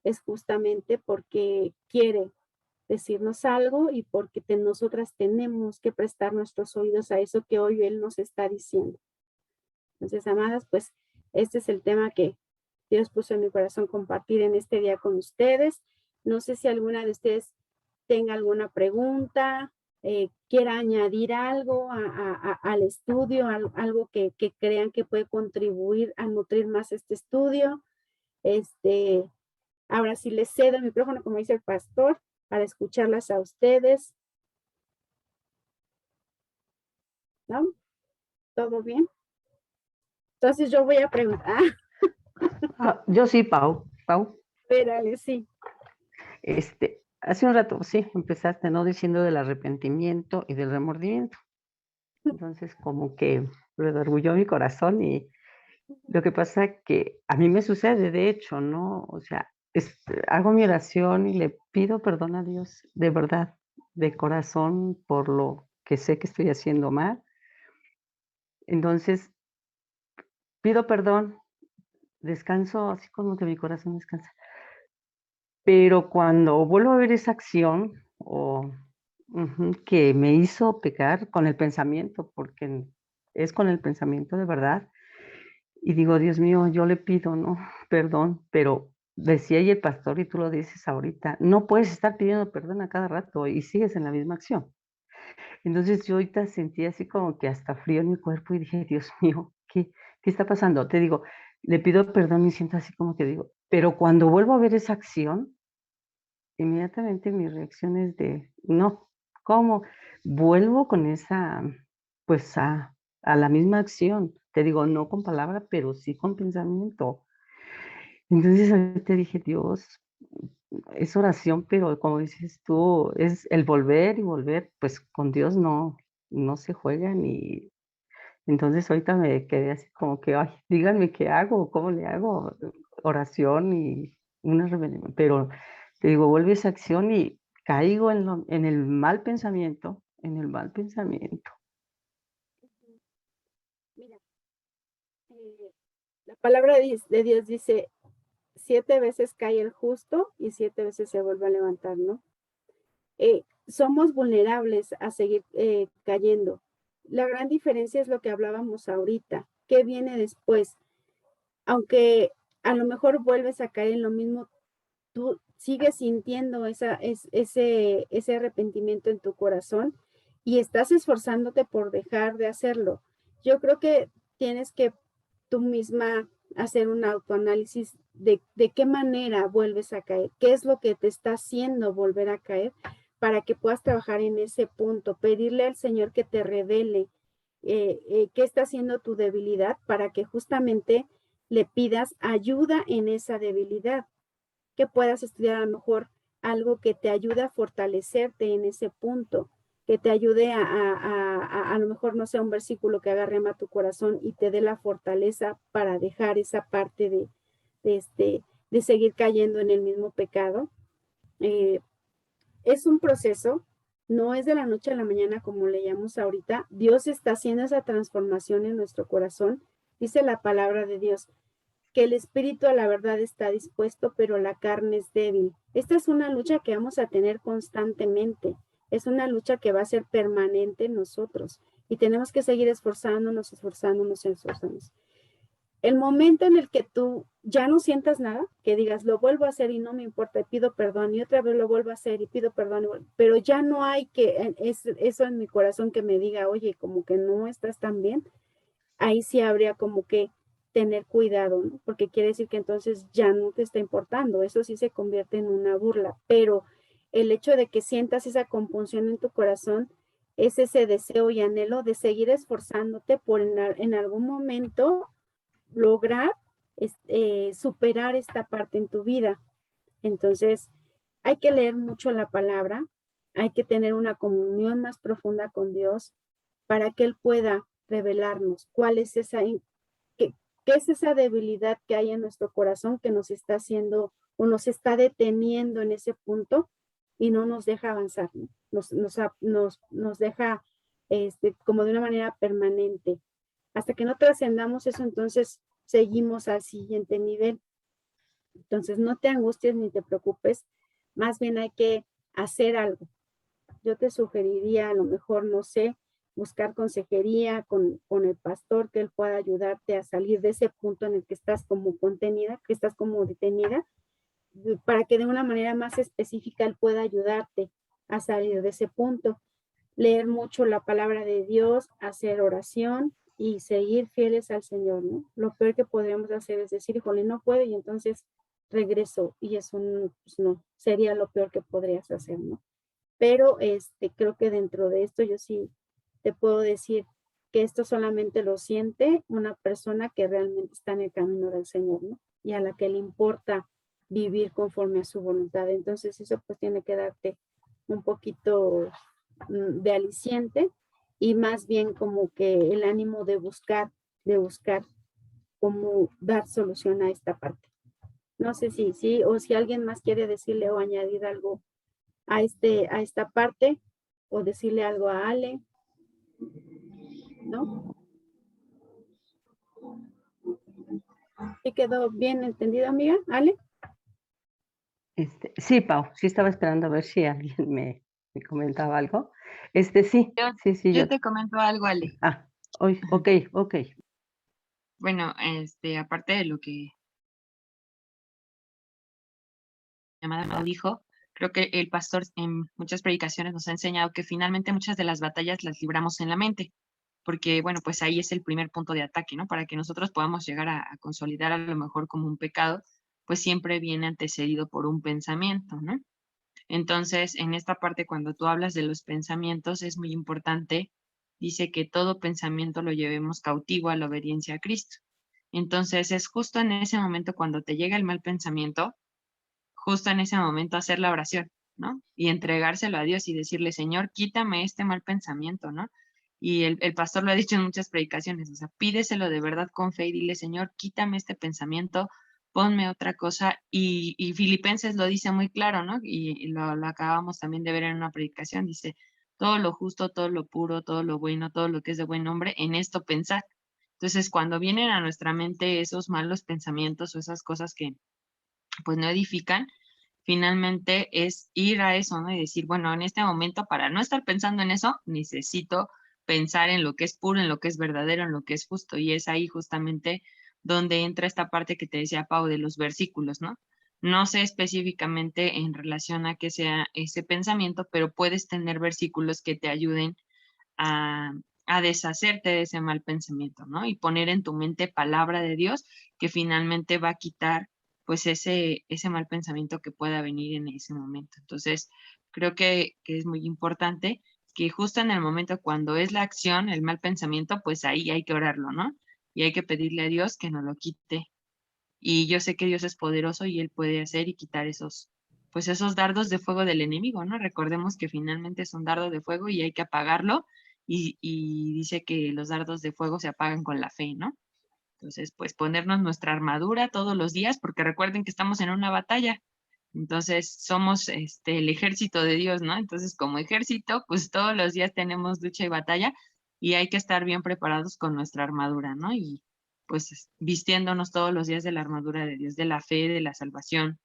es justamente porque quiere decirnos algo y porque nosotras tenemos que prestar nuestros oídos a eso que hoy Él nos está diciendo. Entonces, amadas, pues este es el tema que Dios puso en mi corazón compartir en este día con ustedes. No sé si alguna de ustedes tenga alguna pregunta, quiera añadir algo al estudio, algo que crean que puede contribuir a nutrir más este estudio. Ahora sí les cedo el micrófono, como dice el pastor, para escucharlas a ustedes. ¿No? ¿Todo bien? Entonces yo voy a preguntar. Yo sí, Pau. Espérale, sí. Hace un rato, sí, empezaste, ¿no? Diciendo del arrepentimiento y del remordimiento. Entonces, como que redarguyó mi corazón y lo que pasa que a mí me sucede, de hecho, ¿no? O sea, hago mi oración y le pido perdón a Dios, de verdad, de corazón, por lo que sé que estoy haciendo mal. Entonces, pido perdón, descanso, así como que mi corazón descansa. Pero cuando vuelvo a ver esa acción que me hizo pecar con el pensamiento, porque es con el pensamiento de verdad, y digo, Dios mío, yo le pido, ¿no? Perdón, pero decía ahí el pastor, y tú lo dices ahorita, no puedes estar pidiendo perdón a cada rato y sigues en la misma acción. Entonces yo ahorita sentí así como que hasta frío en mi cuerpo y dije, Dios mío, ¿qué está pasando? Te digo, le pido perdón y siento así como que digo, pero cuando vuelvo a ver esa acción, inmediatamente mi reacción es de, no, ¿cómo? Vuelvo con esa, pues a la misma acción. Te digo, no con palabra, pero sí con pensamiento. Entonces ahorita dije, Dios, es oración, pero como dices tú, es el volver y volver, pues con Dios no se juega ni. Entonces ahorita me quedé así como que, ay, díganme qué hago, cómo le hago, oración y una rebelión. Pero te digo, vuelve esa acción y caigo en el mal pensamiento, en el mal pensamiento. Mira, la palabra de Dios dice, 7 veces cae el justo y 7 veces se vuelve a levantar, ¿no? Somos vulnerables a seguir cayendo. La gran diferencia es lo que hablábamos ahorita. ¿Qué viene después? Aunque a lo mejor vuelves a caer en lo mismo, tú sigues sintiendo ese arrepentimiento en tu corazón y estás esforzándote por dejar de hacerlo. Yo creo que tienes que tú misma hacer un autoanálisis de qué manera vuelves a caer, qué es lo que te está haciendo volver a caer para que puedas trabajar en ese punto, pedirle al Señor que te revele qué está haciendo tu debilidad para que justamente le pidas ayuda en esa debilidad, que puedas estudiar a lo mejor algo que te ayude a fortalecerte en ese punto, que te ayude a lo mejor, no sea un versículo que agarre a tu corazón y te dé la fortaleza para dejar esa parte de seguir cayendo en el mismo pecado. Es un proceso, no es de la noche a la mañana como le llamamos ahorita. Dios está haciendo esa transformación en nuestro corazón. Dice la palabra de Dios, que el espíritu a la verdad está dispuesto, pero la carne es débil. Esta es una lucha que vamos a tener constantemente. Es una lucha que va a ser permanente en nosotros y tenemos que seguir esforzándonos. El momento en el que tú ya no sientas nada, que digas, lo vuelvo a hacer y no me importa, pido perdón, y otra vez lo vuelvo a hacer y pido perdón, pero ya no hay eso en mi corazón que me diga, oye, como que no estás tan bien, ahí sí habría como que tener cuidado, ¿no? Porque quiere decir que entonces ya no te está importando, eso sí se convierte en una burla, pero el hecho de que sientas esa compunción en tu corazón es ese deseo y anhelo de seguir esforzándote por en algún momento lograr superar esta parte en tu vida. Entonces, hay que leer mucho la palabra, hay que tener una comunión más profunda con Dios para que Él pueda revelarnos cuál es ¿Qué es esa debilidad que hay en nuestro corazón que nos está haciendo o nos está deteniendo en ese punto y no nos deja avanzar, ¿no? Nos deja como de una manera permanente. Hasta que no trascendamos eso, entonces seguimos al siguiente nivel. Entonces no te angusties ni te preocupes, más bien hay que hacer algo. Yo te sugeriría a lo mejor, no sé, buscar consejería con el pastor, que él pueda ayudarte a salir de ese punto en el que estás como contenida, que estás como detenida, para que de una manera más específica él pueda ayudarte a salir de ese punto. Leer mucho la palabra de Dios, hacer oración y seguir fieles al Señor, ¿no? Lo peor que podríamos hacer es decir, híjole, no puedo y entonces regreso, y eso pues no, sería lo peor que podrías hacer, ¿no? Pero creo que dentro de esto yo sí te puedo decir que esto solamente lo siente una persona que realmente está en el camino del Señor, ¿no? Y a la que le importa vivir conforme a su voluntad. Entonces eso pues tiene que darte un poquito de aliciente y más bien como que el ánimo de buscar cómo dar solución a esta parte. No sé si sí, o si alguien más quiere decirle o añadir algo a esta parte, o decirle algo a Ale, ¿no? ¿Sí quedó bien entendido, amiga? ¿Ale? Sí, Pau, sí estaba esperando a ver si alguien me comentaba algo. Sí, sí, Yo te comento algo, Ale. ok. Bueno, aparte de lo que llamada dijo, creo que el pastor en muchas predicaciones nos ha enseñado que finalmente muchas de las batallas las libramos en la mente, porque, bueno, pues ahí es el primer punto de ataque, ¿no? Para que nosotros podamos llegar a consolidar a lo mejor como un pecado, pues siempre viene antecedido por un pensamiento, ¿no? Entonces, en esta parte, cuando tú hablas de los pensamientos, es muy importante, dice que todo pensamiento lo llevemos cautivo a la obediencia a Cristo. Entonces, es justo en ese momento cuando te llega el mal pensamiento, justo en ese momento hacer la oración, ¿no? Y entregárselo a Dios y decirle, Señor, quítame este mal pensamiento, ¿no? Y el pastor lo ha dicho en muchas predicaciones, o sea, pídeselo de verdad con fe y dile, Señor, quítame este pensamiento, ponme otra cosa. Y Filipenses lo dice muy claro, ¿no? Y lo acabamos también de ver en una predicación, dice, todo lo justo, todo lo puro, todo lo bueno, todo lo que es de buen nombre, en esto pensar. Entonces, cuando vienen a nuestra mente esos malos pensamientos o esas cosas que pues no edifican, finalmente es ir a eso, ¿no? Y decir, bueno, en este momento para no estar pensando en eso, necesito pensar en lo que es puro, en lo que es verdadero, en lo que es justo. Y es ahí justamente donde entra esta parte que te decía Pau de los versículos, ¿no? No sé específicamente en relación a que sea ese pensamiento, pero puedes tener versículos que te ayuden a, a deshacerte de ese mal pensamiento, ¿no? Y poner en tu mente palabra de Dios que finalmente va a quitar pues ese mal pensamiento que pueda venir en ese momento. Entonces, creo que es muy importante que justo en el momento cuando es la acción, el mal pensamiento, pues ahí hay que orarlo, ¿no? Y hay que pedirle a Dios que nos lo quite. Y yo sé que Dios es poderoso y Él puede hacer y quitar pues esos dardos de fuego del enemigo, ¿no? Recordemos que finalmente es un dardo de fuego y hay que apagarlo. Y dice que los dardos de fuego se apagan con la fe, ¿no? Entonces, pues ponernos nuestra armadura todos los días, porque recuerden que estamos en una batalla. Entonces, somos el ejército de Dios, ¿no? Entonces, como ejército, pues todos los días tenemos lucha y batalla y hay que estar bien preparados con nuestra armadura, ¿no? Y pues vistiéndonos todos los días de la armadura de Dios, de la fe, de la salvación,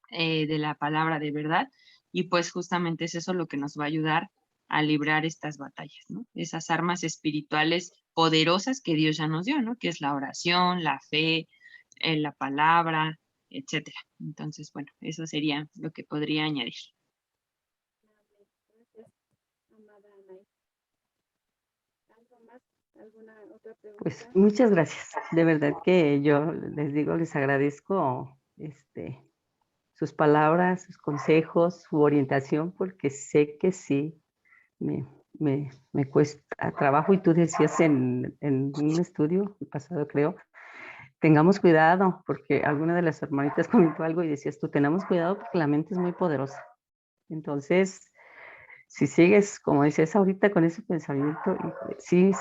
de la palabra de verdad. Y pues justamente es eso lo que nos va a ayudar a librar estas batallas, ¿no? Esas armas espirituales poderosas que Dios ya nos dio, ¿no? Que es la oración, la fe, la palabra, etcétera. Entonces, bueno, eso sería lo que podría añadir. Gracias, amada Anaí. ¿Algo más? ¿Alguna otra pregunta? Pues muchas gracias. De verdad que yo les digo, les agradezco sus palabras, sus consejos, su orientación, porque sé que sí me cuesta trabajo. Y tú decías en un estudio pasado, creo, tengamos cuidado, porque alguna de las hermanitas comentó algo y decías tú, tenemos cuidado porque la mente es muy poderosa. Entonces, si sigues, como dices ahorita, con ese pensamiento, sí,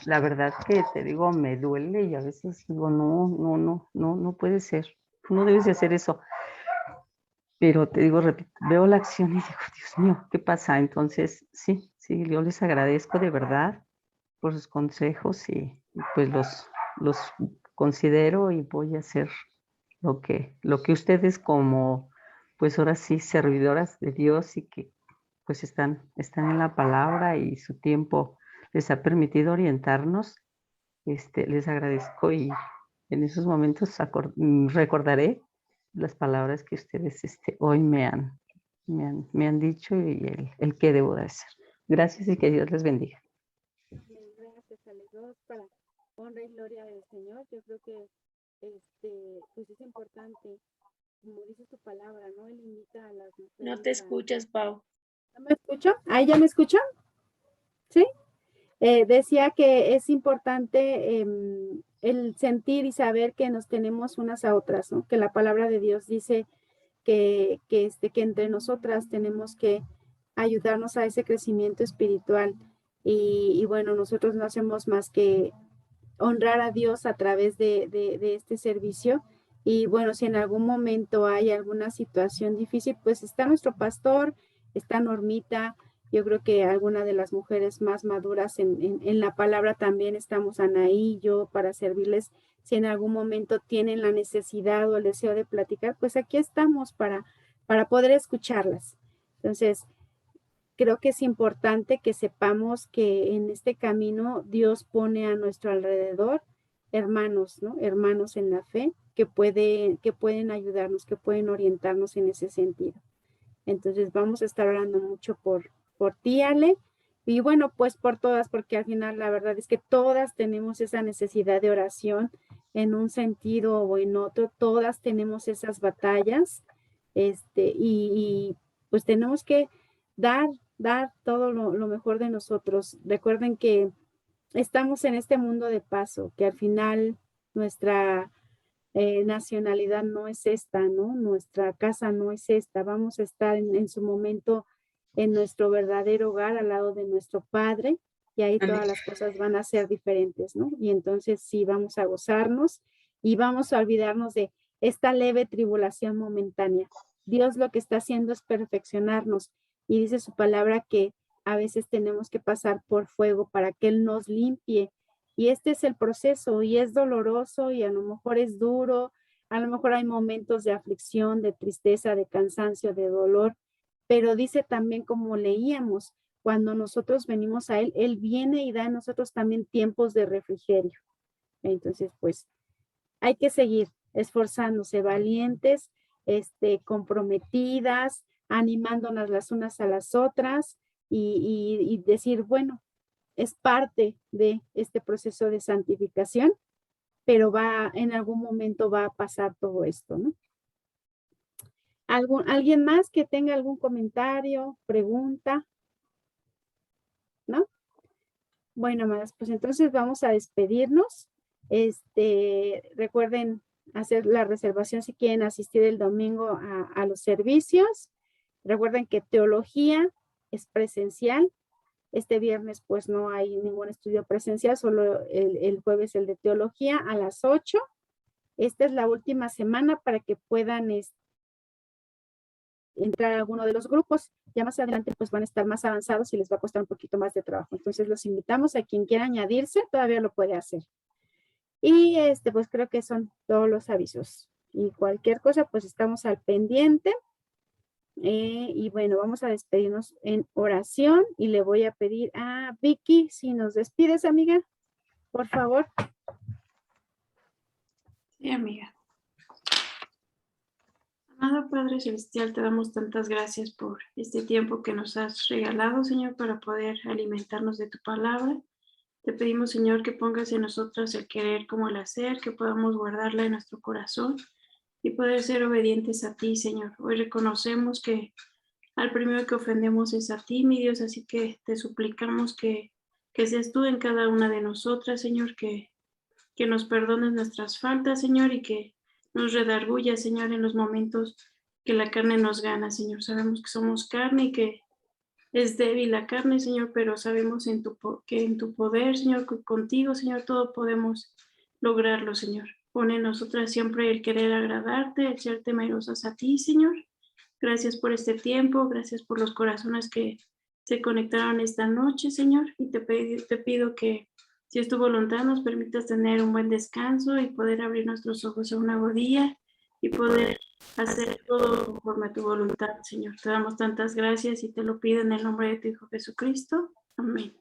la verdad que te digo, me duele y a veces digo, no puede ser, no debes de hacer eso. Pero te digo, veo la acción y digo, Dios mío, ¿qué pasa? Entonces, sí, yo les agradezco de verdad por sus consejos y pues los considero y voy a hacer lo que ustedes como, pues ahora sí, servidoras de Dios y que pues están en la palabra y su tiempo les ha permitido orientarnos. Les agradezco y en esos momentos recordaré las palabras que ustedes hoy me han dicho y el qué debo de hacer. Gracias y que Dios les bendiga. Gracias a los dos para honra y gloria del Señor. Yo creo que pues es importante, como dice su palabra, ¿no? Él invita a las mujeres. No te escuchas, Pau. ¿No me escucho? ¿Ahí ya me escuchan? ¿Sí? Decía que es importante el sentir y saber que nos tenemos unas a otras, ¿no? Que la palabra de Dios dice que entre nosotras tenemos que ayudarnos a ese crecimiento espiritual. Y bueno, nosotros no hacemos más que honrar a Dios a través de este servicio. Y bueno, si en algún momento hay alguna situación difícil, pues está nuestro pastor, está Normita. Yo creo que alguna de las mujeres más maduras en la palabra también estamos Anaí y yo para servirles. Si en algún momento tienen la necesidad o el deseo de platicar, pues aquí estamos para poder escucharlas. Entonces, creo que es importante que sepamos que en este camino Dios pone a nuestro alrededor hermanos, ¿no? Hermanos en la fe que pueden ayudarnos, que pueden orientarnos en ese sentido. Entonces vamos a estar orando mucho por ti, Ale, y bueno, pues por todas, porque al final la verdad es que todas tenemos esa necesidad de oración en un sentido o en otro, todas tenemos esas batallas, y pues tenemos que dar todo lo mejor de nosotros. Recuerden que estamos en este mundo de paso, que al final nuestra nacionalidad no es esta, ¿no? Nuestra casa no es esta. Vamos a estar en su momento en nuestro verdadero hogar al lado de nuestro Padre y ahí todas las cosas van a ser diferentes, ¿no? Y entonces sí, vamos a gozarnos y vamos a olvidarnos de esta leve tribulación momentánea. Dios lo que está haciendo es perfeccionarnos y dice su palabra que a veces tenemos que pasar por fuego para que Él nos limpie. Y este es el proceso y es doloroso y a lo mejor es duro, a lo mejor hay momentos de aflicción, de tristeza, de cansancio, de dolor, pero dice también como leíamos, cuando nosotros venimos a Él, Él viene y da a nosotros también tiempos de refrigerio. Entonces, pues, hay que seguir esforzándose, valientes, comprometidas, animándonos las unas a las otras y decir, bueno, es parte de este proceso de santificación, pero en algún momento va a pasar todo esto, ¿no? ¿Alguien más que tenga algún comentario, pregunta? ¿No? Bueno, amadas, pues entonces vamos a despedirnos. Recuerden hacer la reservación si quieren asistir el domingo a los servicios. Recuerden que teología es presencial. Este viernes pues no hay ningún estudio presencial, solo el jueves el de teología a las 8. Esta es la última semana para que puedan entrar a alguno de los grupos. Ya más adelante pues van a estar más avanzados y les va a costar un poquito más de trabajo. Entonces los invitamos a quien quiera añadirse, todavía lo puede hacer. Y pues creo que son todos los avisos. Y cualquier cosa pues estamos al pendiente. Y bueno, vamos a despedirnos en oración y le voy a pedir a Vicky si nos despides, amiga, por favor. Sí, amiga. Amado Padre Celestial, te damos tantas gracias por este tiempo que nos has regalado, Señor, para poder alimentarnos de tu palabra. Te pedimos, Señor, que pongas en nosotros el querer como el hacer, que podamos guardarla en nuestro corazón y poder ser obedientes a ti, Señor. Hoy reconocemos que al primero que ofendemos es a ti, mi Dios, así que te suplicamos que seas tú en cada una de nosotras, Señor, que nos perdones nuestras faltas, Señor, y que nos redargullas, Señor, en los momentos que la carne nos gana, Señor. Sabemos que somos carne y que es débil la carne, Señor, pero sabemos que en tu poder, Señor, contigo, Señor, todo podemos lograrlo, Señor. Pone en nosotras siempre el querer agradarte, el ser temerosas a ti, Señor. Gracias por este tiempo, gracias por los corazones que se conectaron esta noche, Señor, y te pido que si es tu voluntad nos permitas tener un buen descanso y poder abrir nuestros ojos a un nuevo día y poder hacer todo conforme a tu voluntad, Señor. Te damos tantas gracias y te lo pido en el nombre de tu Hijo Jesucristo. Amén.